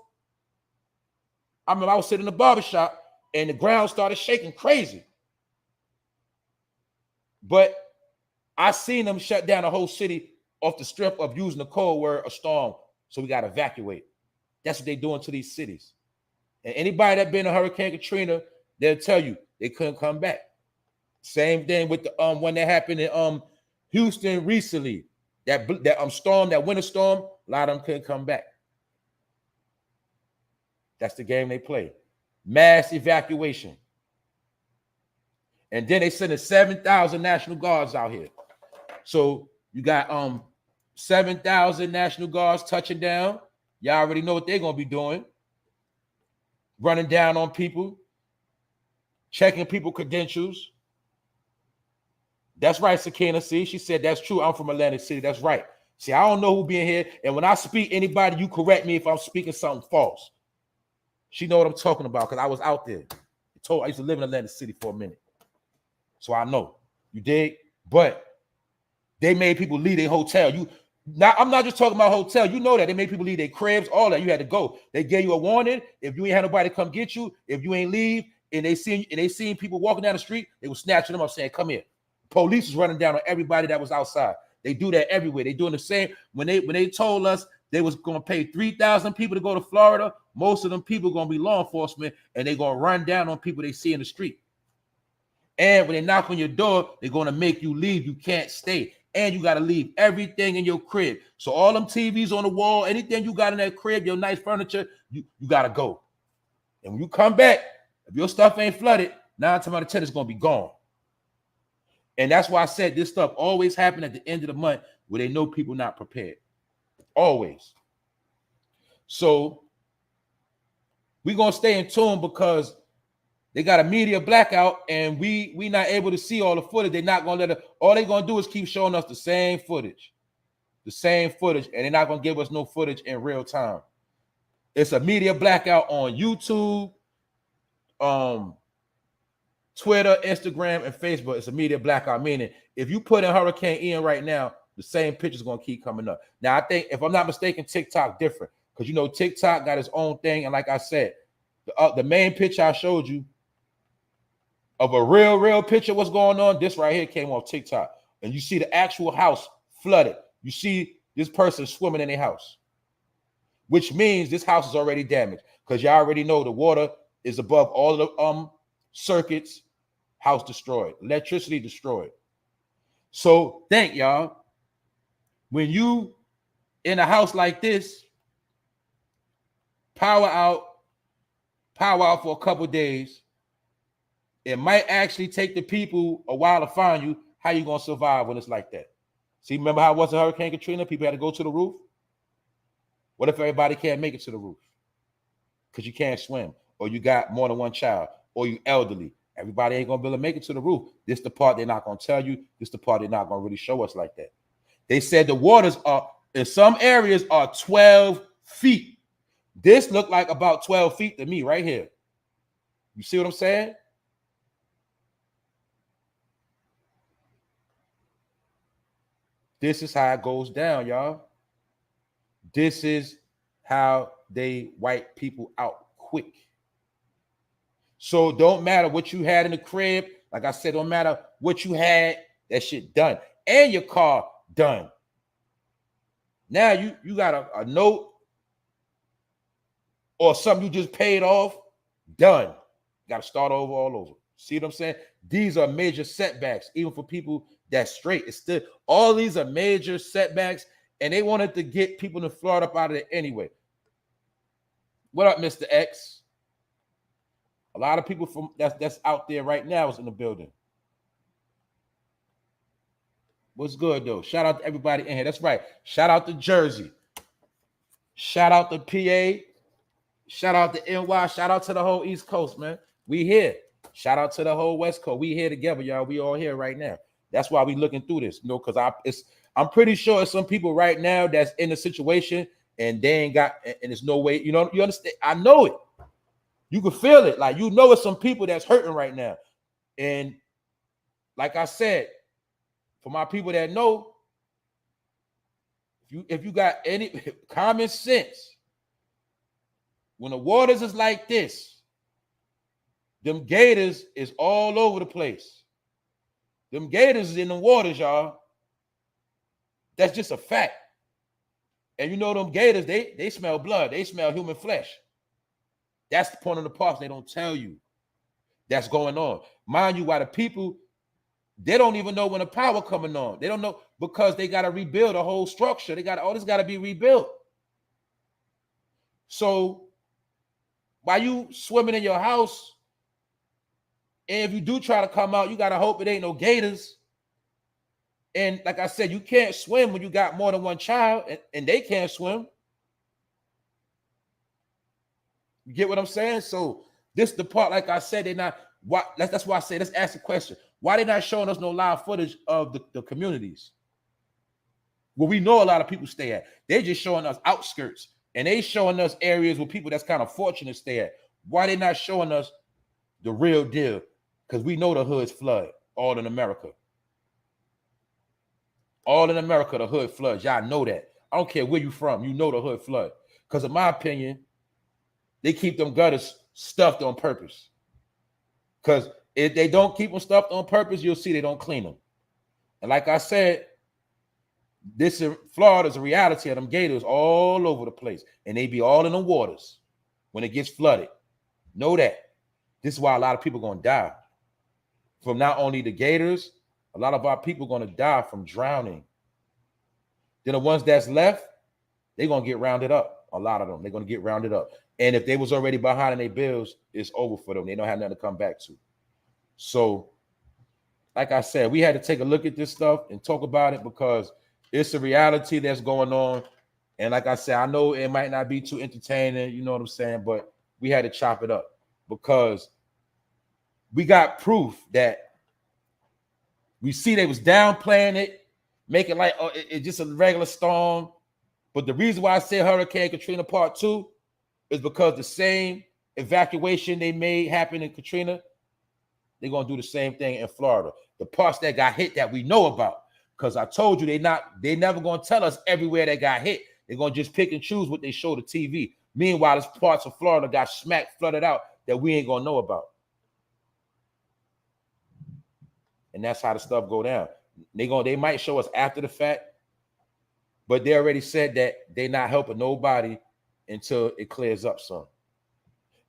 I remember I was sitting in the barbershop and the ground started shaking crazy. But I seen them shut down the whole city off the strip of using the code word, a storm. So we got to evacuate. That's what they're doing to these cities. And anybody that been to Hurricane Katrina, they'll tell you they couldn't come back. Same thing with the one that happened in Houston recently. That storm, that winter storm, a lot of them couldn't come back. That's the game they play. Mass evacuation. And then they sending 7,000 National Guards out here. So you got 7,000 National Guards touching down. Y'all already know what they're going to be doing. Running down on people. Checking people credentials. That's right, Sakina. See, she said that's true. I'm from Atlantic City. That's right. See, I don't know who being here. And when I speak anybody, you correct me if I'm speaking something false. She know what I'm talking about because I was out there. I used to live in Atlantic City for a minute. So I know. You dig? But they made people leave their hotel. I'm not just talking about hotel. You know that. They made people leave their cribs, all that. You had to go. They gave you a warning. If you ain't had nobody come get you, if you ain't leave, and they seen people walking down the street, they were snatching them up saying, come here. Police was running down on everybody that was outside. They do that everywhere. They doing the same. When they told us they was going to pay 3,000 people to go to Florida, most of them people going to be law enforcement, and they're going to run down on people they see in the street. And when they knock on your door, they're going to make you leave. You can't stay. And you got to leave everything in your crib. So all them TVs on the wall, anything you got in that crib, your nice furniture, you got to go. And when you come back, if your stuff ain't flooded, 9 times out of 10 it's going to be gone. And that's why I said this stuff always happen at the end of the month where they know people not prepared. Always. So we're going to stay in tune because they got a media blackout and we not able to see all the footage. They're not going to let it. All they're going to do is keep showing us the same footage. And they're not going to give us no footage in real time. It's a media blackout on YouTube, Twitter, Instagram, and Facebook. It's a media blackout, meaning if you put in Hurricane Ian right now, the same picture's going to keep coming up. Now, I think, if I'm not mistaken, TikTok different because, you know, TikTok got its own thing. And like I said, the main picture I showed you of a real picture what's going on, this right here came off TikTok. And you see the actual house flooded. You see this person swimming in their house, which means this house is already damaged because you already know the water is above all the circuits. House destroyed, electricity destroyed. So think, y'all, when you in a house like this, power out for a couple days, it might actually take the people a while to find you. How you gonna survive when it's like that? See, remember how it was in Hurricane Katrina? People had to go to the roof. What if everybody can't make it to the roof? Because you can't swim, or you got more than one child, or you elderly. Everybody ain't gonna be able to make it to the roof. This the part they're not gonna tell you. This the part they're not gonna really show us like that. They said the waters are, in some areas, are 12 feet. This looked like about 12 feet to me right here. You see what I'm saying? This is how it goes down, y'all. This is how they wipe people out quick. So don't matter what you had in the crib. Like I said, don't matter what you had, that shit done. And your car done. Now you got a note or something you just paid off, done. Got to start over all over. See what I'm saying? These are major setbacks, even for people that's straight. It's still, all these are major setbacks, and they wanted to get people in Florida up out of there anyway. What up, Mr. X? A lot of people from that's out there right now is in the building. What's good, though? Shout out to everybody in here. That's right. Shout out to Jersey. Shout out to PA. Shout out to NY. Shout out to the whole East Coast, man. We here. Shout out to the whole West Coast. We here together, y'all. We all here right now. That's why we looking through this, you know, because I'm pretty sure some people right now that's in the situation and they ain't got, and there's no way, you know, you understand? I know it. You can feel it. Like, you know, it's some people that's hurting right now. And like I said, for my people that know, if you got any common sense, when the waters is like this, them gators is all over the place. Them gators is in the waters, y'all. That's just a fact. And you know them gators, they smell blood. They smell human flesh. That's the point of the parks they don't tell you that's going on. Mind you, why the people, they don't even know when the power coming on. They don't know because they got to rebuild a whole structure. All this got to be rebuilt. So while you swimming in your house, and if you do try to come out, you got to hope it ain't no gators. And like I said, you can't swim when you got more than one child, and they can't swim. You get what I'm saying? So this the part, like I said, that's why I say, let's ask the question. Why they not showing us no live footage of the communities where we know a lot of people stay at? They just showing us outskirts. And they showing us areas where people that's kind of fortunate stay at. Why they not showing us the real deal? Because we know the hood's flood all in America. All in America, the hood floods. Y'all know that. I don't care where you from. You know the hood flood. Because in my opinion, they keep them gutters stuffed on purpose. Because if they don't keep them stuffed on purpose, you'll see they don't clean them. And like I said, this in Florida is a reality of them gators all over the place. And they be all in the waters when it gets flooded. Know that. This is why a lot of people are going to die. From not only the gators, a lot of our people are going to die from drowning. Then the ones that's left, they're going to get rounded up. A lot of them, they're going to get rounded up. And if they was already behind in their bills, it's over for them. They don't have nothing to come back to. So, like I said, we had to take a look at this stuff and talk about it because it's a reality that's going on. And like I said, I know it might not be too entertaining, you know what I'm saying? But we had to chop it up because we got proof that we see they was downplaying it, making like it's just a regular storm. But the reason why I say Hurricane Katrina Part 2 is because the same evacuation they made happen in Katrina, they're going to do the same thing in Florida. The parts that got hit that we know about. Because I told you they never going to tell us everywhere that got hit. They're going to just pick and choose what they show the TV. Meanwhile, there's parts of Florida got smacked, flooded out that we ain't going to know about. And that's how the stuff go down. They might show us after the fact, but they already said that they're not helping nobody until it clears up some.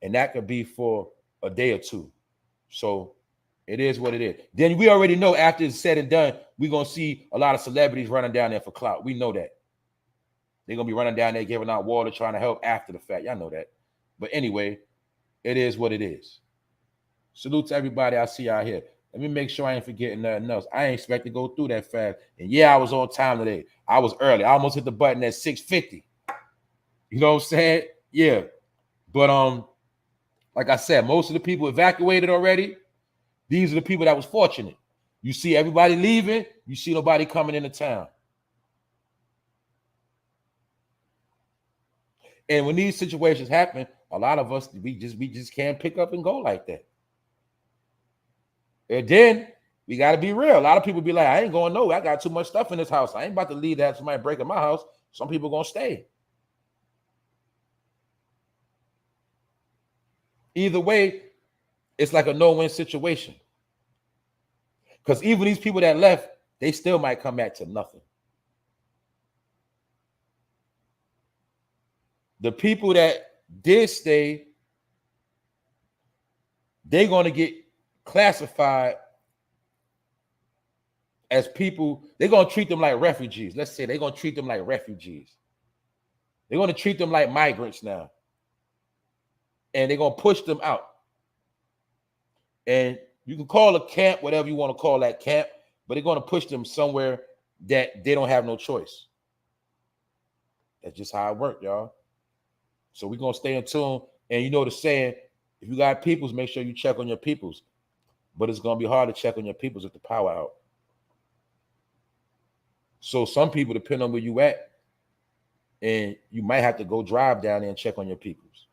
And that could be for a day or two. So it is what it is. Then we already know after it's said and done, we're going to see a lot of celebrities running down there for clout. We know that. They're going to be running down there, giving out water, trying to help after the fact. Y'all know that. But anyway, it is what it is. Salute to everybody I see out here. Let me make sure I ain't forgetting nothing else. I ain't expect to go through that fast. And yeah, I was on time today. I was early. I almost hit the button at 6:50. You know what I'm saying? Yeah. But like I said, most of the people evacuated already. These are the people that was fortunate. You see everybody leaving, you see nobody coming into town. And when these situations happen, a lot of us we just can't pick up and go like that. And then we got to be real. A lot of people be like, I ain't going nowhere. I got too much stuff in this house. I ain't about to leave that somebody breaking my house. Some people going to stay. Either way, it's like a no-win situation. Because even these people that left, they still might come back to nothing. The people that did stay, they're going to get classified as people. They're going to treat them like refugees. Let's say they're going to treat them like refugees. They're going to treat them like migrants now. And they're going to push them out. And you can call a camp whatever you want to call that camp, but they're going to push them somewhere that they don't have no choice. That's just how it works, y'all. So we're going to stay in tune. And you know the saying, if you got peoples, make sure you check on your peoples. But it's going to be hard to check on your peoples with the power out. So some people, depend on where you at, and you might have to go drive down there and check on your peoples.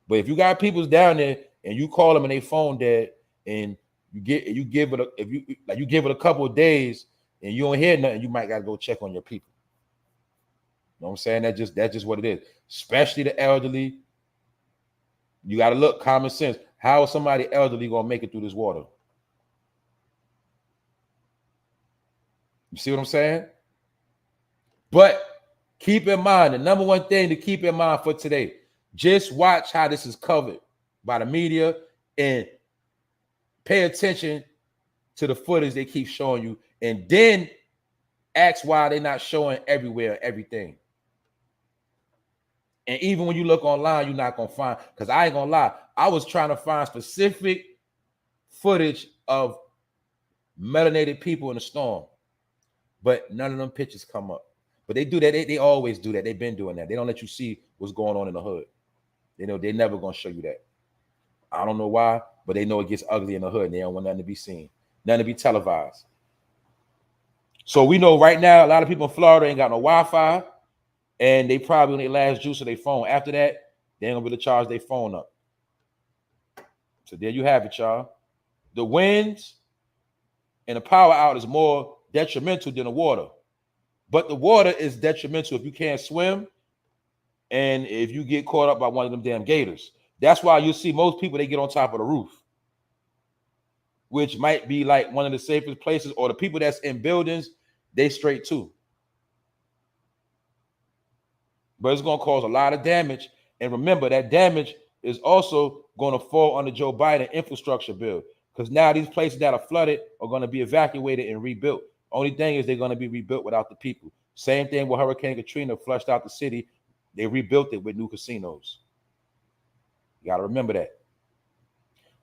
But if you got peoples down there and you call them and they phone dead, and you give it a couple of days and you don't hear nothing, you might got to go check on your people. You know what I'm saying? That's just what it is. Especially the elderly. You got to look common sense. How is somebody elderly going to make it through this water? You see what I'm saying? But keep in mind, the number one thing to keep in mind for today, just watch how this is covered by the media and pay attention to the footage they keep showing you, and then ask why they're not showing everywhere everything. And even when you look online, you're not going to find, because I ain't going to lie, I was trying to find specific footage of melanated people in the storm, but none of them pictures come up. But they do that. They always do that. They've been doing that. They don't let you see what's going on in the hood. They know they're never going to show you that. I don't know why, but they know it gets ugly in the hood and they don't want nothing to be seen, nothing to be televised. So we know right now a lot of people in Florida ain't got no Wi-Fi. And they probably on their last juice of their phone. After that, they ain't gonna be able to charge their phone up. So there you have it, y'all. The winds and the power out is more detrimental than the water. But the water is detrimental if you can't swim and if you get caught up by one of them damn gators. That's why you see most people, they get on top of the roof, which might be like one of the safest places, or the people that's in buildings, they straight too. But it's going to cause a lot of damage. And remember, that damage is also going to fall under Joe Biden infrastructure bill, because now these places that are flooded are going to be evacuated and rebuilt. Only thing is they're going to be rebuilt without the people. Same thing with Hurricane Katrina, flushed out the city. They rebuilt it with new casinos. You got to remember that.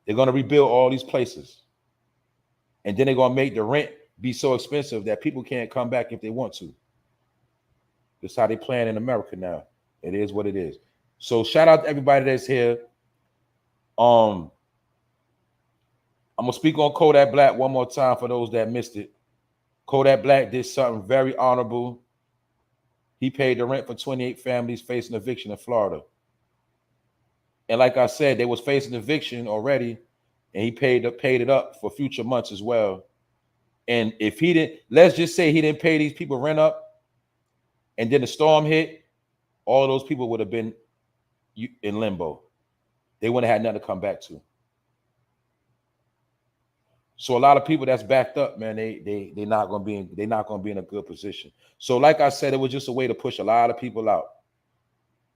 They're going to rebuild all these places. And then they're going to make the rent be so expensive that people can't come back if they want to. That's how they plan in America now. It is what it is. So shout out to everybody that's here. I'm going to speak on Kodak Black one more time for those that missed it. Kodak Black did something very honorable. He paid the rent for 28 families facing eviction in Florida. And like I said, they was facing eviction already, and he paid it up for future months as well. And if he didn't, let's just say he didn't pay these people rent up, and then the storm hit, all those people would have been in limbo. They wouldn't have had nothing to come back to. So a lot of people that's backed up, man, they're not gonna be in a good position. So like I said, it was just a way to push a lot of people out.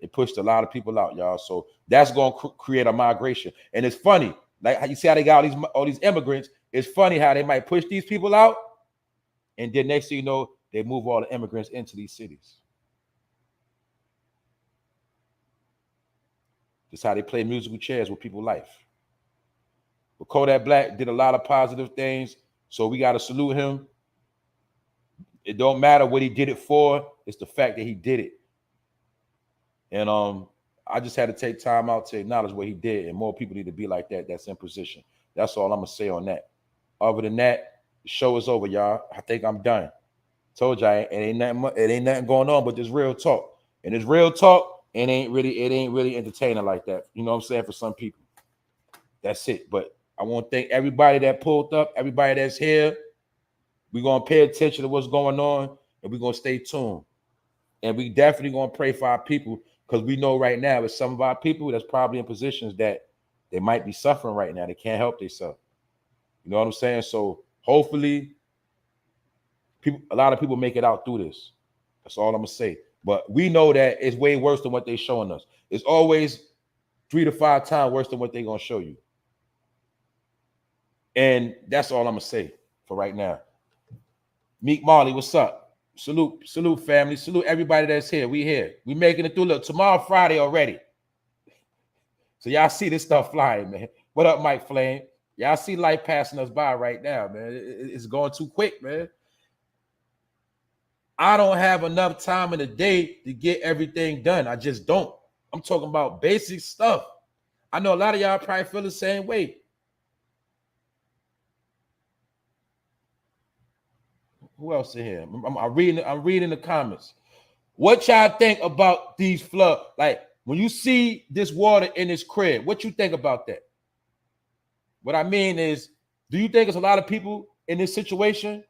It pushed a lot of people out, y'all. So that's gonna create a migration. And it's funny, like how you see how they got all these immigrants. It's funny how they might push these people out, and then next thing you know, they move all the immigrants into these cities. That's how they play musical chairs with people's life. But Kodak Black did a lot of positive things, so we got to salute him. It don't matter what he did it for; it's the fact that he did it. And I just had to take time out to acknowledge what he did, and more people need to be like that. That's in position. That's all I'm gonna say on that. Other than that, the show is over, y'all. I think I'm done. Told y'all it ain't nothing going on, but there's real talk, and it's real talk. It ain't really entertaining like that. You know what I'm saying? For some people, that's it. But I want to thank everybody that pulled up, everybody that's here. We're gonna pay attention to what's going on, and we're gonna stay tuned. And we definitely gonna pray for our people, because we know right now it's some of our people that's probably in positions that they might be suffering right now. They can't help themselves. You know what I'm saying? So hopefully, a lot of people make it out through this. That's all I'm gonna say. But we know that it's way worse than what they're showing us. It's always 3 to 5 times worse than what they're gonna show you. And that's all I'm gonna say for right now. Meek Marley, what's up? Salute, family. Salute everybody that's here. We here. We making it through. Look, tomorrow Friday already. So y'all see this stuff flying, man. What up, Mike Flame? Y'all see life passing us by right now, man. It's going too quick, man. I don't have enough time in the day to get everything done. I just don't. I'm talking about basic stuff. I know a lot of y'all probably feel the same way. Who else in here? I'm reading the comments. What y'all think about these floods? Like, when you see this water in this crib, what you think about that? What I mean is, do you think it's a lot of people in this situation?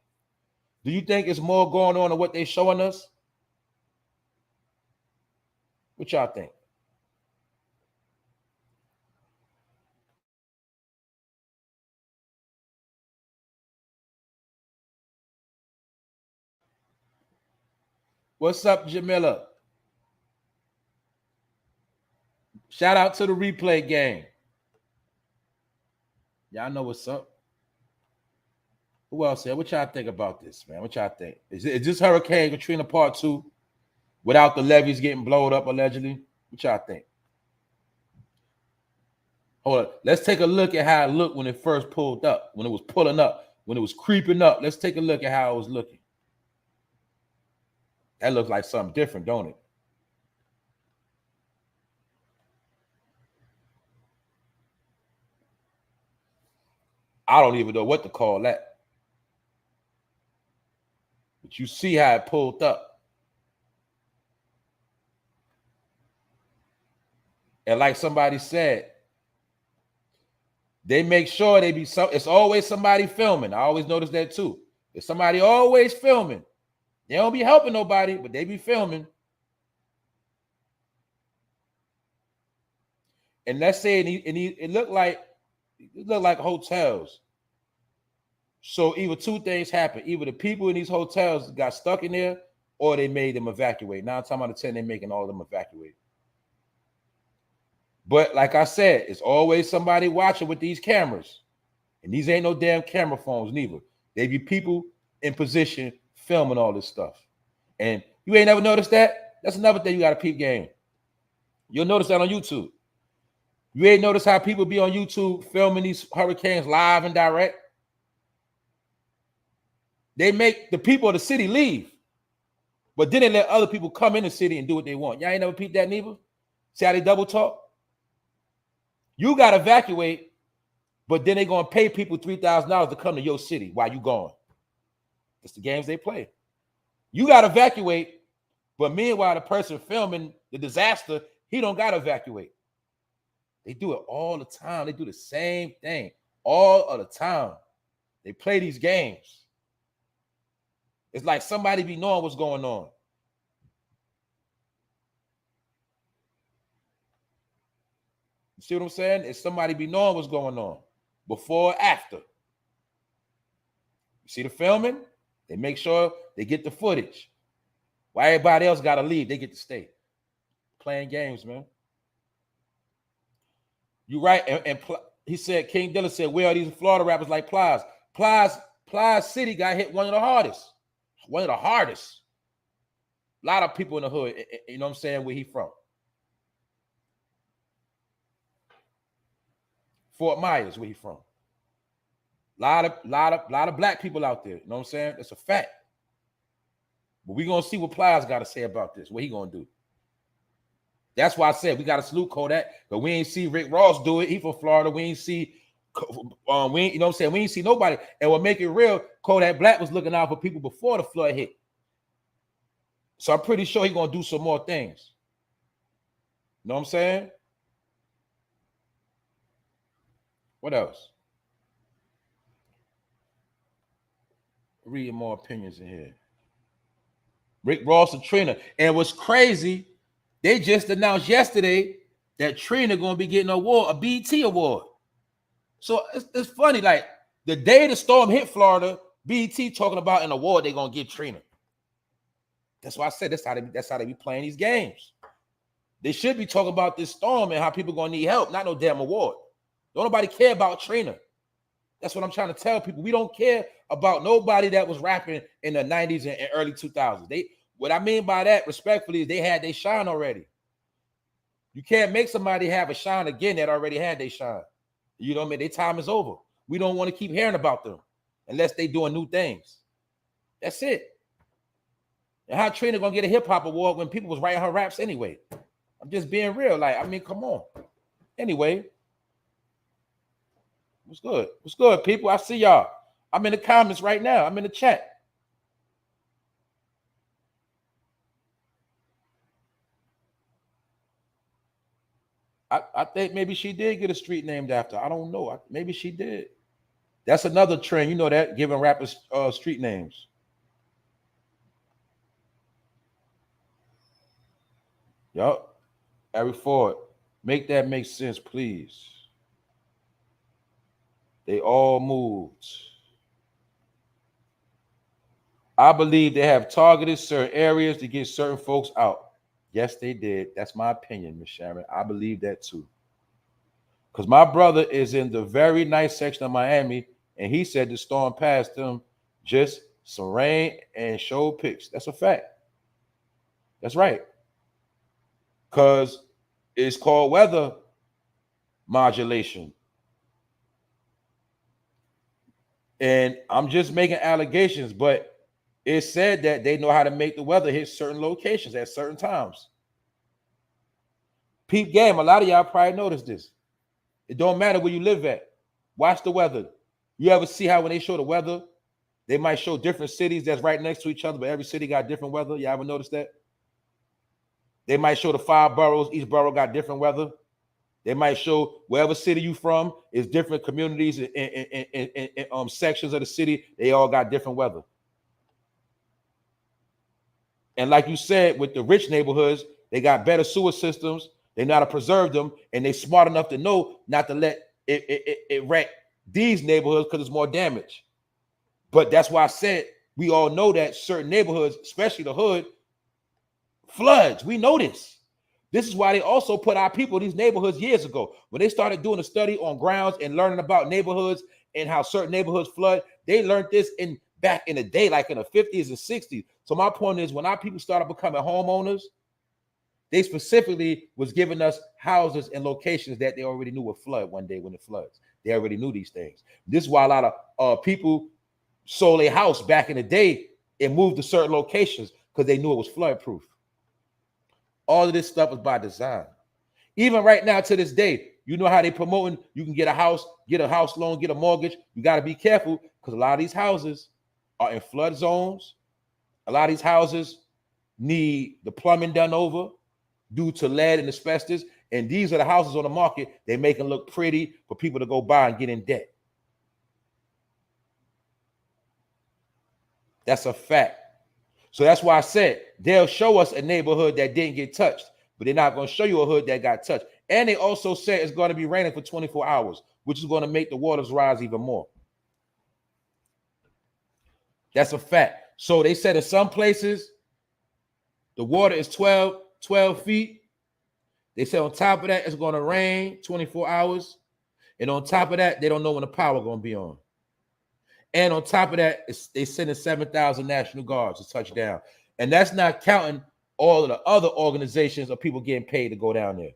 Do you think it's more going on than what they're showing us? What y'all think? What's up, Jamila? Shout out to the replay gang. Y'all know what's up. Who else here? What y'all think about this, man? What y'all think? Is this Hurricane Katrina Part 2 without the levees getting blown up allegedly? What y'all think? Hold on. Let's take a look at how it looked when it first pulled up, when it was pulling up, when it was creeping up. Let's take a look at how it was looking. That looks like something different, don't it? I don't even know what to call that. But you see how it pulled up. And like somebody said, they make sure they be it's always somebody filming. I always notice that too. There's somebody always filming. They don't be helping nobody, but they be filming. And let's say it looked like hotels. So either two things happen. Either the people in these hotels got stuck in there, or they made them evacuate. 9 times out of 10, they're making all of them evacuate. But like I said, it's always somebody watching with these cameras. And these ain't no damn camera phones neither. They be people in position filming all this stuff. And you ain't never noticed that? That's another thing you got to peep game. You'll notice that on YouTube. You ain't notice how people be on YouTube filming these hurricanes live and direct? They make the people of the city leave. But then they let other people come in the city and do what they want. Y'all ain't never peeped that neither? See how they double talk? You got to evacuate, but then they're going to pay people $3,000 to come to your city while you gone. It's the games they play. You got to evacuate, but meanwhile, the person filming the disaster, he don't got to evacuate. They do it all the time. They do the same thing all of the time. They play these games. It's like somebody be knowing what's going on. You see what I'm saying? It's somebody be knowing what's going on before or after. You see the filming? They make sure they get the footage. While everybody else got to leave, they get to stay. Playing games, man. You right. And he said, King Dilla said, where are these Florida rappers like Plies? Plies City got hit one of the hardest. One of the hardest. A lot of people in the hood, you know what I'm saying, where he from. Fort Myers, where he from. Lot of black people out there. You know what I'm saying? That's a fact. But we're going to see what Plies got to say about this. What he going to do? That's why I said we got to salute Kodak, but we ain't see Rick Ross do it. He from Florida. We ain't see, you know what I'm saying? We ain't see nobody. And what make it real, Kodak Black was looking out for people before the flood hit. So I'm pretty sure he's going to do some more things. You know what I'm saying? What else? Read more opinions in here. Rick Ross and Trina. And what's crazy, they just announced yesterday that Trina going to be getting an award, a BET award. So it's funny, like the day the storm hit Florida, BET talking about an award they're going to give Trina. That's why I said that's how they be playing these games. They should be talking about this storm and how people going to need help, not no damn award. Don't nobody care about Trina. That's what I'm trying to tell people. We don't care about nobody that was rapping in the 90s and early 2000s. What I mean by that, respectfully, is they had their shine already. You can't make somebody have a shine again that already had their shine. You know what I mean? Their time is over. We don't want to keep hearing about them unless they doing new things. That's it. And how Trina gonna get a hip hop award when people was writing her raps anyway? I'm just being real. Like, I mean, come on. Anyway, what's good? What's good, people? I see y'all. I'm in the comments right now. I'm in the chat. I think maybe she did get a street named after. I don't know. Maybe she did. That's another trend. You know that, giving rappers street names. Yup. Harry Ford. Make that make sense, please. They all moved. I believe they have targeted certain areas to get certain folks out. Yes, they did. That's my opinion, Miss Sharon. I believe that too. Because my brother is in the very nice section of Miami, and he said the storm passed him, just some rain and showed pics. That's a fact. That's right. Because it's called weather modulation. And I'm just making allegations, but it said that they know how to make the weather hit certain locations at certain times. Peep game, a lot of y'all probably noticed this. It don't matter where you live at. Watch the weather. You ever see how when they show the weather, they might show different cities that's right next to each other, but every city got different weather? You ever notice that? They might show the 5 boroughs. Each borough got different weather. They might show wherever city you from is different communities and sections of the city. They all got different weather. And like you said, with the rich neighborhoods, they got better sewer systems. They know how to preserve them, and they smart enough to know not to let it wreck these neighborhoods because it's more damage. But that's why I said we all know that certain neighborhoods, especially the hood, floods. We know this. This is why they also put our people in these neighborhoods years ago. When they started doing a study on grounds and learning about neighborhoods and how certain neighborhoods flood, they learned this back in the day, like in the 50s and 60s. So my point is, when our people started becoming homeowners, they specifically was giving us houses and locations that they already knew would flood one day when it floods. They already knew these things. This is why a lot of people sold a house back in the day and moved to certain locations because they knew it was flood proof. All of this stuff is by design. Even right now to this day, you know how they promoting you can get a house loan, get a mortgage. You got to be careful because a lot of these houses are in flood zones. A lot of these houses need the plumbing done over due to lead and asbestos. And these are the houses on the market they make them look pretty for people to go buy and get in debt. That's a fact. So that's why I said they'll show us a neighborhood that didn't get touched, but they're not going to show you a hood that got touched. And they also said it's going to be raining for 24 hours, which is going to make the waters rise even more. That's a fact. So they said in some places, the water is 12 feet. They said on top of that, it's going to rain 24 hours. And on top of that, they don't know when the power going to be on. And on top of that, they sending 7,000 National Guards to touch down. And that's not counting all of the other organizations of people getting paid to go down there.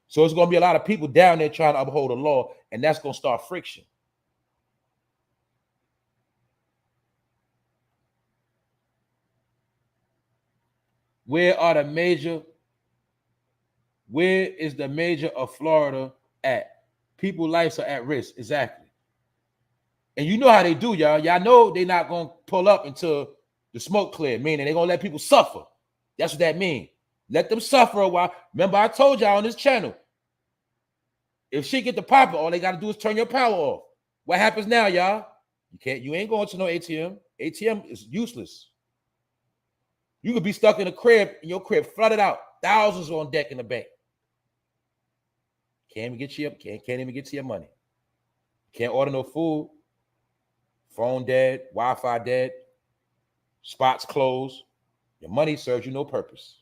So it's going to be a lot of people down there trying to uphold the law, and that's going to start friction. Where is the major of Florida at? People's lives are at risk. Exactly. And you know how they do, y'all. Y'all know they're not going to pull up until the smoke clear, meaning they're going to let people suffer. That's what that means. Let them suffer a while. Remember, I told y'all on this channel, if shit get the popping, all they got to do is turn your power off. What happens now, y'all? You ain't going to no ATM. ATM is useless. You could be stuck in a crib and your crib flooded out. Thousands on deck in the bank. Can't even get to your money. Can't order no food. Phone dead, Wi-Fi dead, spots closed. Your money serves you no purpose.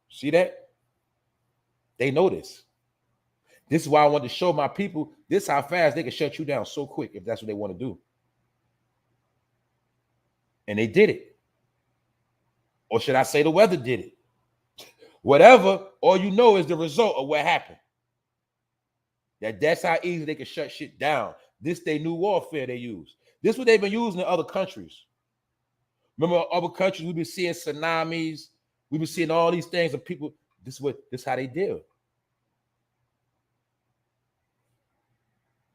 See that? They know this. This is why I want to show my people this how fast they can shut you down so quick if that's what they want to do. And they did it. Or should I say the weather did it? Whatever, all you know is the result of what happened. That's how easy they can shut shit down. This they new warfare they use. This is what they've been using in other countries. Remember other countries, we've been seeing tsunamis. We've been seeing all these things, and people, this is how they deal.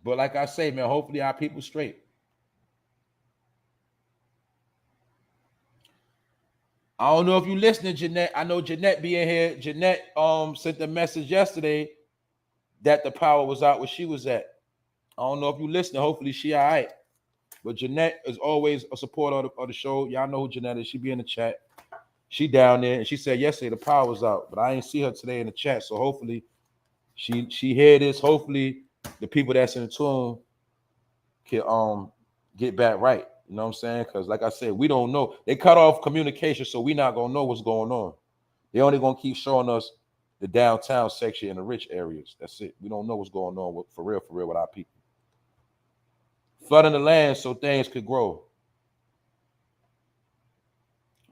But like I say, man, hopefully our people straight. I don't know if you listening, Jeanette. I know Jeanette be in here. Jeanette sent a message yesterday that the power was out where she was at. I don't know if you listening. Hopefully she all right. But Jeanette is always a supporter of the show. Y'all know who Jeanette is. She be in the chat. She down there, and she said yesterday the power was out, but I ain't see her today in the chat. So hopefully she hear this. Hopefully the people that's in tune can get back right. You know what I'm saying? Because like I said, we don't know. They cut off communication, so we not gonna know what's going on. They only gonna keep showing us the downtown section and the rich areas. That's it. We don't know what's going on for real with our people. Flooding the land so things could grow.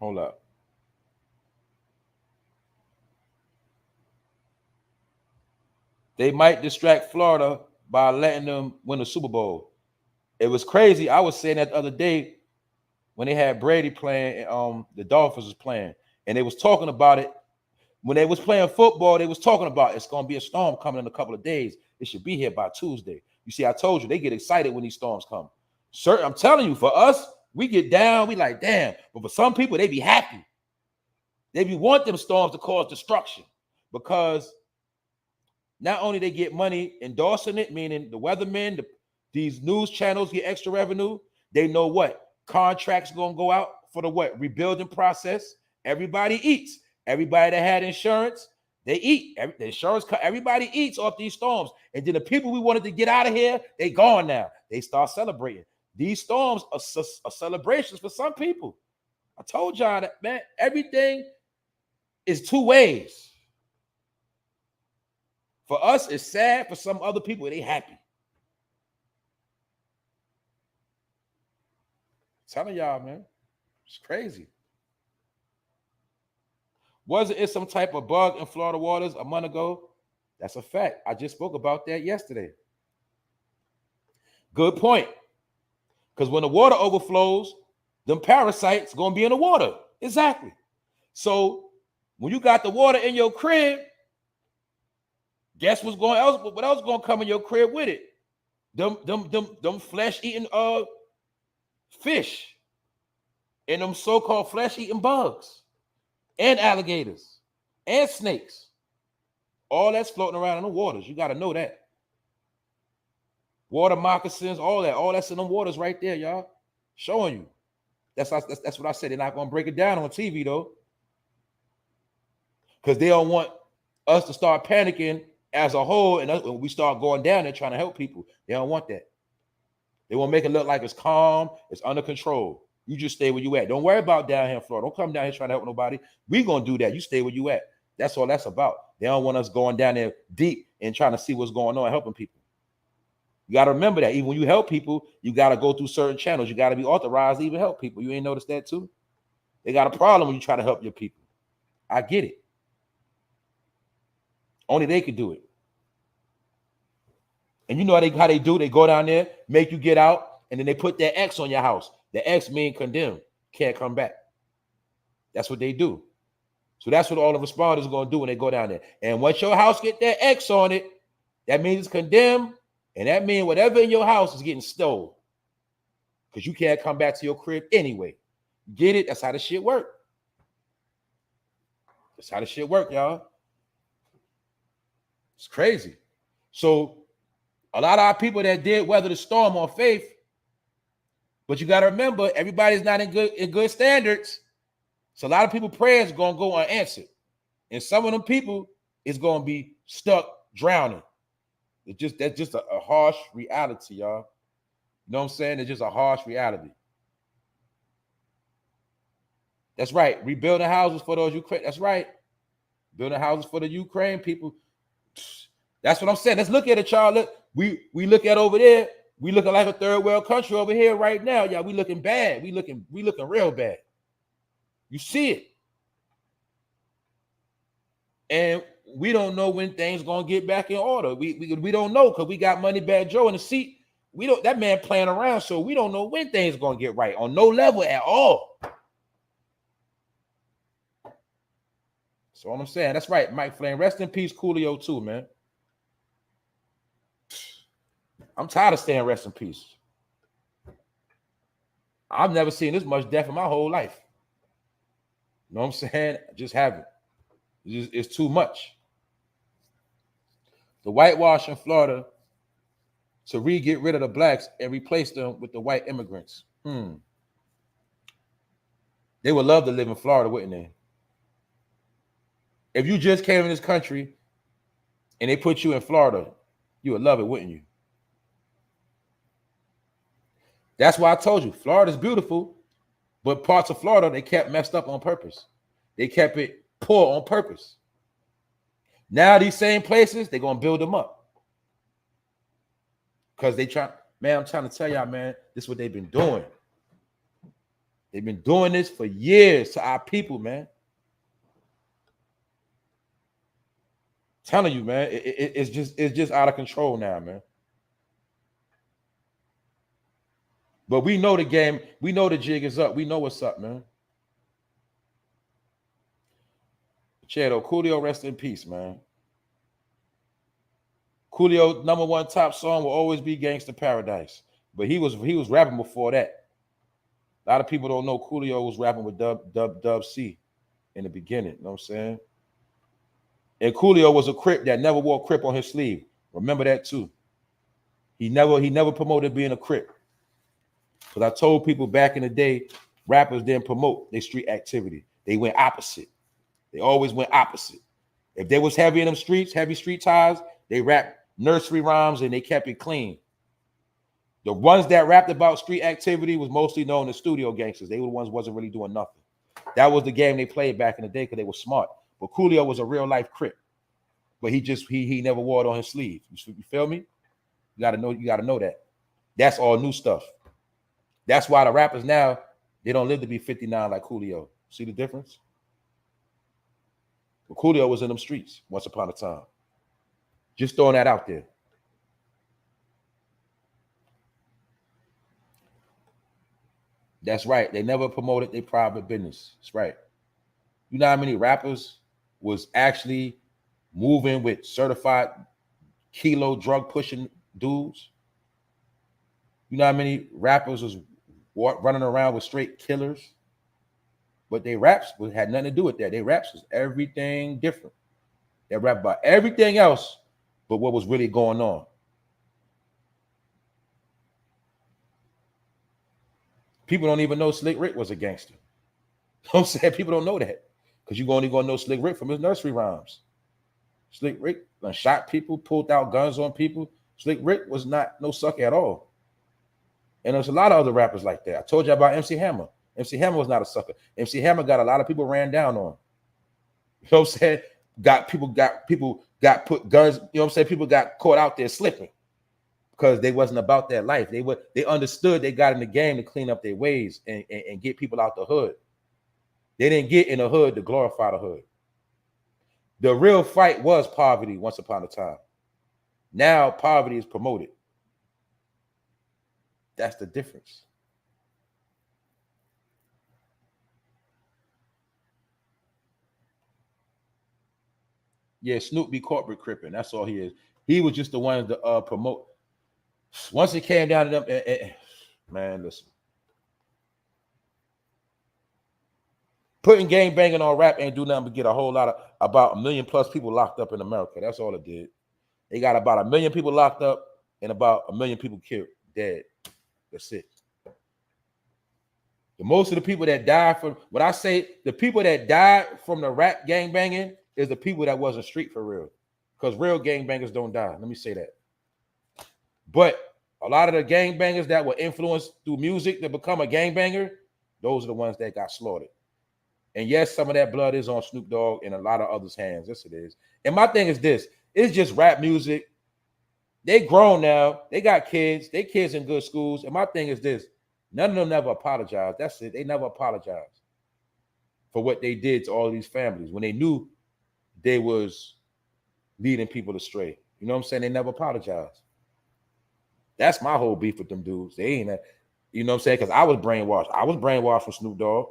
Hold up. They might distract Florida by letting them win the Super Bowl. It was crazy. I was saying that the other day when they had Brady playing and the Dolphins was playing, and they was talking about it. When they was playing football, they was talking about it's going to be a storm coming in a couple of days. It should be here by Tuesday. You see, I told you, they get excited when these storms come. Sir, I'm telling you, for us, we get down, we like, damn. But for some people, they be happy. They be want them storms to cause destruction because Not only they get money endorsing it, meaning the weathermen, these news channels get extra revenue. They know what contracts gonna go out for the what rebuilding process. Everybody eats. Everybody that had insurance, they eat. The insurance, everybody eats off these storms. And then the people we wanted to get out of here, they gone now. They start celebrating. These storms are celebrations for some people. I told y'all that, man, everything is two ways. For us, it's sad. For some other people, they happy. I'm telling y'all, man, it's crazy. Was it some type of bug in Florida waters a month ago? That's a fact. I just spoke about that yesterday. Good point. Because when the water overflows, them parasites gonna be in the water. Exactly. So when you got the water in your crib, guess what else gonna come in your crib with it? Them flesh-eating fish and them so-called flesh-eating bugs and alligators and snakes. All that's floating around in the waters. You got to know that. Water moccasins, all that's in them waters right there, y'all. Showing you. That's what I said. They're not going to break it down on TV, though. Because they don't want us to start panicking as a whole, and when we start going down there trying to help people. They don't want that. They want to make it look like it's calm, it's under control. You just stay where you at. Don't worry about down here in Florida. Don't come down here trying to help nobody. We're going to do that. You stay where you at. That's all that's about. They don't want us going down there deep and trying to see what's going on and helping people. You got to remember that. Even when you help people, you got to go through certain channels. You got to be authorized to even help people. You ain't noticed that too? They got a problem when you try to help your people. I get it. Only they could do it. And you know how they do? They go down there, make you get out, and then they put that X on your house. The X mean condemned. Can't come back. That's what they do. So that's what all the responders are going to do when they go down there. And once your house get that X on it, that means it's condemned. And that means whatever in your house is getting stolen. Because you can't come back to your crib anyway. Get it? That's how the shit work. That's how the shit work, y'all. It's crazy. So a lot of our people that did weather the storm on faith, but you got to remember, everybody's not in good standards. So a lot of people prayers going to go unanswered. And some of them people is going to be stuck drowning. That's just a harsh reality, y'all. You know what I'm saying? It's just a harsh reality. That's right. Rebuilding houses for those Ukraine. That's right. Building houses for the Ukraine people. That's what I'm saying. Let's look at it, y'all. Look, we look at over there. We looking like a third world country over here right now, y'all. We looking bad. We looking real bad. You see it. And we don't know when things gonna get back in order. We don't know because we got Moneybag Joe in the seat. That man playing around, so we don't know when things gonna get right on no level at all. So what I'm saying, that's right, Mike Flynn. Rest in peace, Coolio too, man. I'm tired of staying rest in peace. I've never seen this much death in my whole life. You know what I'm saying? I just haven't. It's too much. The whitewash in Florida to get rid of the blacks and replace them with the white immigrants. They would love to live in Florida, wouldn't they? If you just came in this country and they put you in Florida, you would love it, wouldn't you? That's why I told you, Florida's beautiful, but parts of Florida, they kept messed up on purpose. They kept it poor on purpose. Now these same places, they're going to build them up. Because they try, man, I'm trying to tell y'all, man, this is what they've been doing. They've been doing this for years to our people, man. I'm telling you, man, it's just out of control now, man. But we know the game. We know the jig is up. We know what's up, man. Chedo, Coolio, rest in peace, man. Coolio, #1 top song will always be Gangsta Paradise. But he was rapping before that. A lot of people don't know Coolio was rapping with Dub C in the beginning. You know what I'm saying? And Coolio was a Crip that never wore Crip on his sleeve. Remember that too. He never promoted being a Crip. Because I told people back in the day, rappers didn't promote their street activity. They went opposite. They always went opposite. If they was heavy in them streets, heavy street ties, they rapped nursery rhymes and they kept it clean. The ones that rapped about street activity was mostly known as studio gangsters. They were the ones who wasn't really doing nothing. That was the game they played back in the day because they were smart. But Coolio was a real life Crip. But he never wore it on his sleeve. You feel me? You gotta know that. That's all new stuff. That's why the rappers now, they don't live to be 59 like Coolio. See the difference? But Coolio was in them streets once upon a time. Just throwing that out there. That's right. They never promoted their private business. That's right. You know how many rappers was actually moving with certified kilo drug pushing dudes? You know how many rappers was running around with straight killers? But they raps had nothing to do with that. They raps was everything different. They rap about everything else but what was really going on. People don't even know Slick Rick was a gangster. You know what I'm saying? People don't know that because you're only going to know Slick Rick from his nursery rhymes. Slick Rick shot people, pulled out guns on people. Slick Rick was not no sucker at all. And there's a lot of other rappers like that. I told you about MC Hammer. MC Hammer was not a sucker. MC Hammer got a lot of people ran down on. You know what I'm saying? People got put guns, you know what I'm saying? People got caught out there slipping because they wasn't about that life. They understood they got in the game to clean up their ways and get people out the hood. They didn't get in the hood to glorify the hood. The real fight was poverty once upon a time. Now poverty is promoted. That's the difference. Yeah, Snoop be corporate cripping. That's all he is. He was just the one to promote. Once it came down to them, man, listen. Putting gang banging on rap ain't do nothing but get a whole lot of about 1 million plus people locked up in America. That's all it did. They got about 1 million people locked up and about 1 million people killed, dead. That's it. The most of the people that died from what I say, the people that died from the rap gang banging is the people that wasn't street for real. Because real gang bangers don't die. Let me say that. But a lot of the gang bangers that were influenced through music to become a gang banger, those are the ones that got slaughtered. And yes, some of that blood is on Snoop Dogg and a lot of others' hands. Yes, it is. And my thing is this. It's just rap music. They grown now. They got kids. They kids in good schools. And my thing is this. None of them never apologized. That's it. They never apologized for what they did to all these families when they knew they was leading people astray. You know what I'm saying? They never apologized. That's my whole beef with them dudes. They ain't that, you know what I'm saying? Because I was brainwashed. I was brainwashed from Snoop Dogg.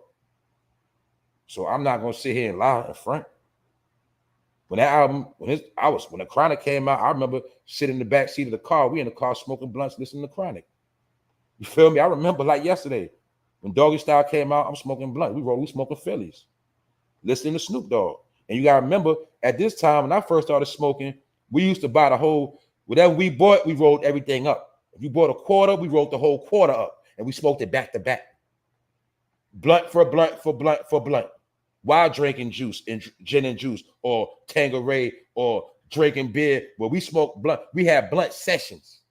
So I'm not gonna sit here and lie in front. When that album, when the Chronic came out, I remember sitting in the back seat of the car. We in the car smoking blunts, listening to Chronic. You feel me? I remember like yesterday when Doggy Style came out. I'm smoking blunt. We smoking Phillies, listening to Snoop Dogg. And you gotta remember at this time when I first started smoking, we used to buy the whole whatever we bought. We rolled everything up. If you bought a quarter, we rolled the whole quarter up, and we smoked it back to back. Blunt for blunt for blunt for blunt. While drinking juice and gin and juice or Tanqueray or drinking beer, where we smoke blunt, we had blunt sessions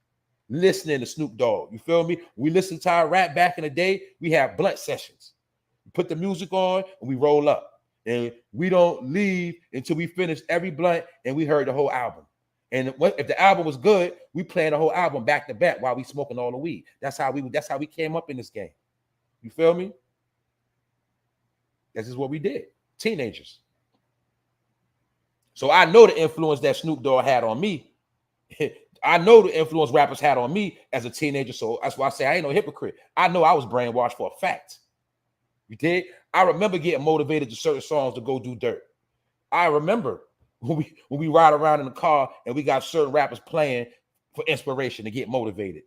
listening to Snoop Dogg. You feel me? We listened to our rap back in the day. We had blunt sessions. We put the music on and we roll up. And we don't leave until we finish every blunt and we heard the whole album. And if the album was good, we playing the whole album back to back while we smoking all the weed. That's how we came up in this game. You feel me? This is what we did, teenagers. So I know the influence that Snoop Dogg had on me. I know the influence rappers had on me as a teenager. So that's why I say I ain't no hypocrite. I know I was brainwashed for a fact. You did? I remember getting motivated to certain songs to go do dirt. I remember when we ride around in the car and we got certain rappers playing for inspiration to get motivated.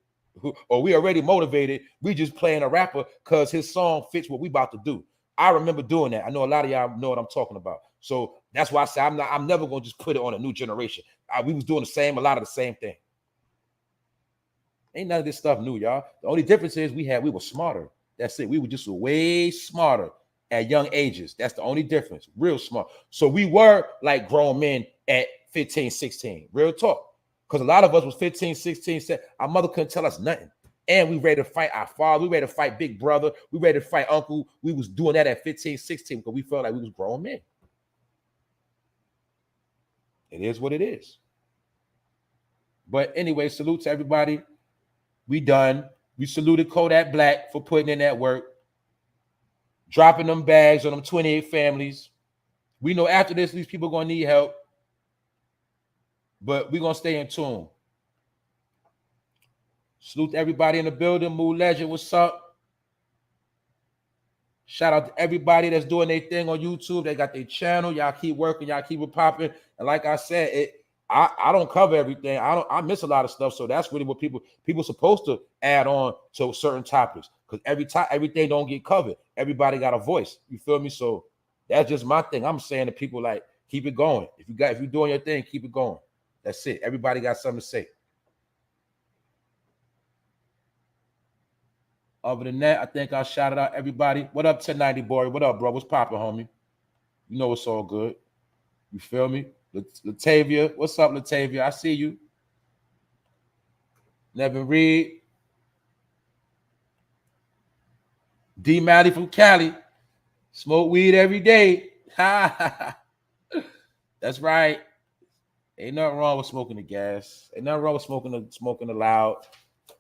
Or we already motivated. We just playing a rapper because his song fits what we about to do. I remember doing that. I know a lot of y'all know what I'm talking about. So That's why I say I'm never gonna just put it on a new generation. We was doing a lot of the same thing. Ain't none of this stuff new, y'all. The only difference is we were smarter. That's it. We were just way smarter at young ages. That's the only difference. Real smart. So we were like grown men at 15, 16. Real talk. Because a lot of us was 15, 16, said our mother couldn't tell us nothing. And we ready to fight our father. We ready to fight big brother. We ready to fight uncle. We was doing that at 15, 16 because we felt like we was grown men. It is what it is. But anyway, salute to everybody. We done. We saluted Kodak Black for putting in that work, dropping them bags on them 28 families. We know after this, these people are going to need help, but we're going to stay in tune. Salute to everybody in the building. Mood Legend, what's up? Shout out to everybody that's doing their thing on YouTube. They got their channel. Y'all keep working. Y'all keep it popping. And like I said, I don't cover everything. I miss a lot of stuff. So that's really what people supposed to add on to certain topics. Because everything don't get covered. Everybody got a voice. You feel me? So that's just my thing. I'm saying to people, like, keep it going. If you're doing your thing, keep it going. That's it. Everybody got something to say. Other than that, I think I shouted out everybody. What up, 1090 boy? What up, bro? What's popping, homie? You know it's all good. You feel me? Latavia, what's up, Latavia? I see you. Nevin Reed. D. Malley from Cali. Smoke weed every day. That's right. Ain't nothing wrong with smoking the gas. Ain't nothing wrong with smoking the loud.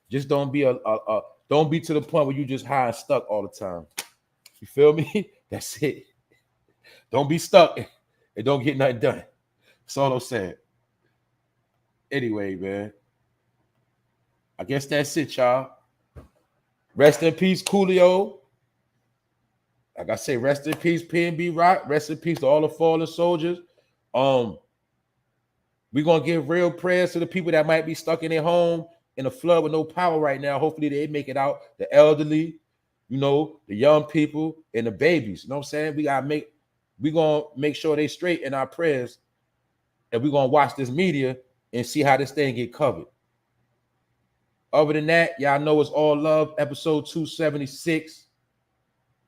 Just don't be don't be to the point where you just high and stuck all the time. You feel me? That's it. Don't be stuck and don't get nothing done. That's all I'm saying. Anyway, man. I guess that's it, y'all. Rest in peace, Coolio. Like I say, rest in peace, pnbrock. Rest in peace to all the fallen soldiers. We're going to give real prayers to the people that might be stuck in their home in a flood with no power right now. Hopefully they make it out. The elderly, the young people, and the babies. You know what I'm saying? We're going to make sure they straight in our prayers. And we're going to watch this media and see how this thing get covered. Other than that, y'all know it's all love. Episode 276.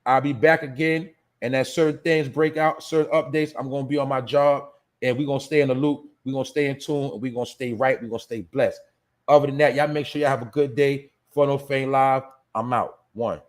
I'll be back again. And as certain things break out, certain updates, I'm going to be on my job. And we're going to stay in the loop. We're going to stay in tune. And we're going to stay right. We're going to stay blessed. Other than that, y'all make sure y'all have a good day. Fun or Fame Live. I'm out. 1.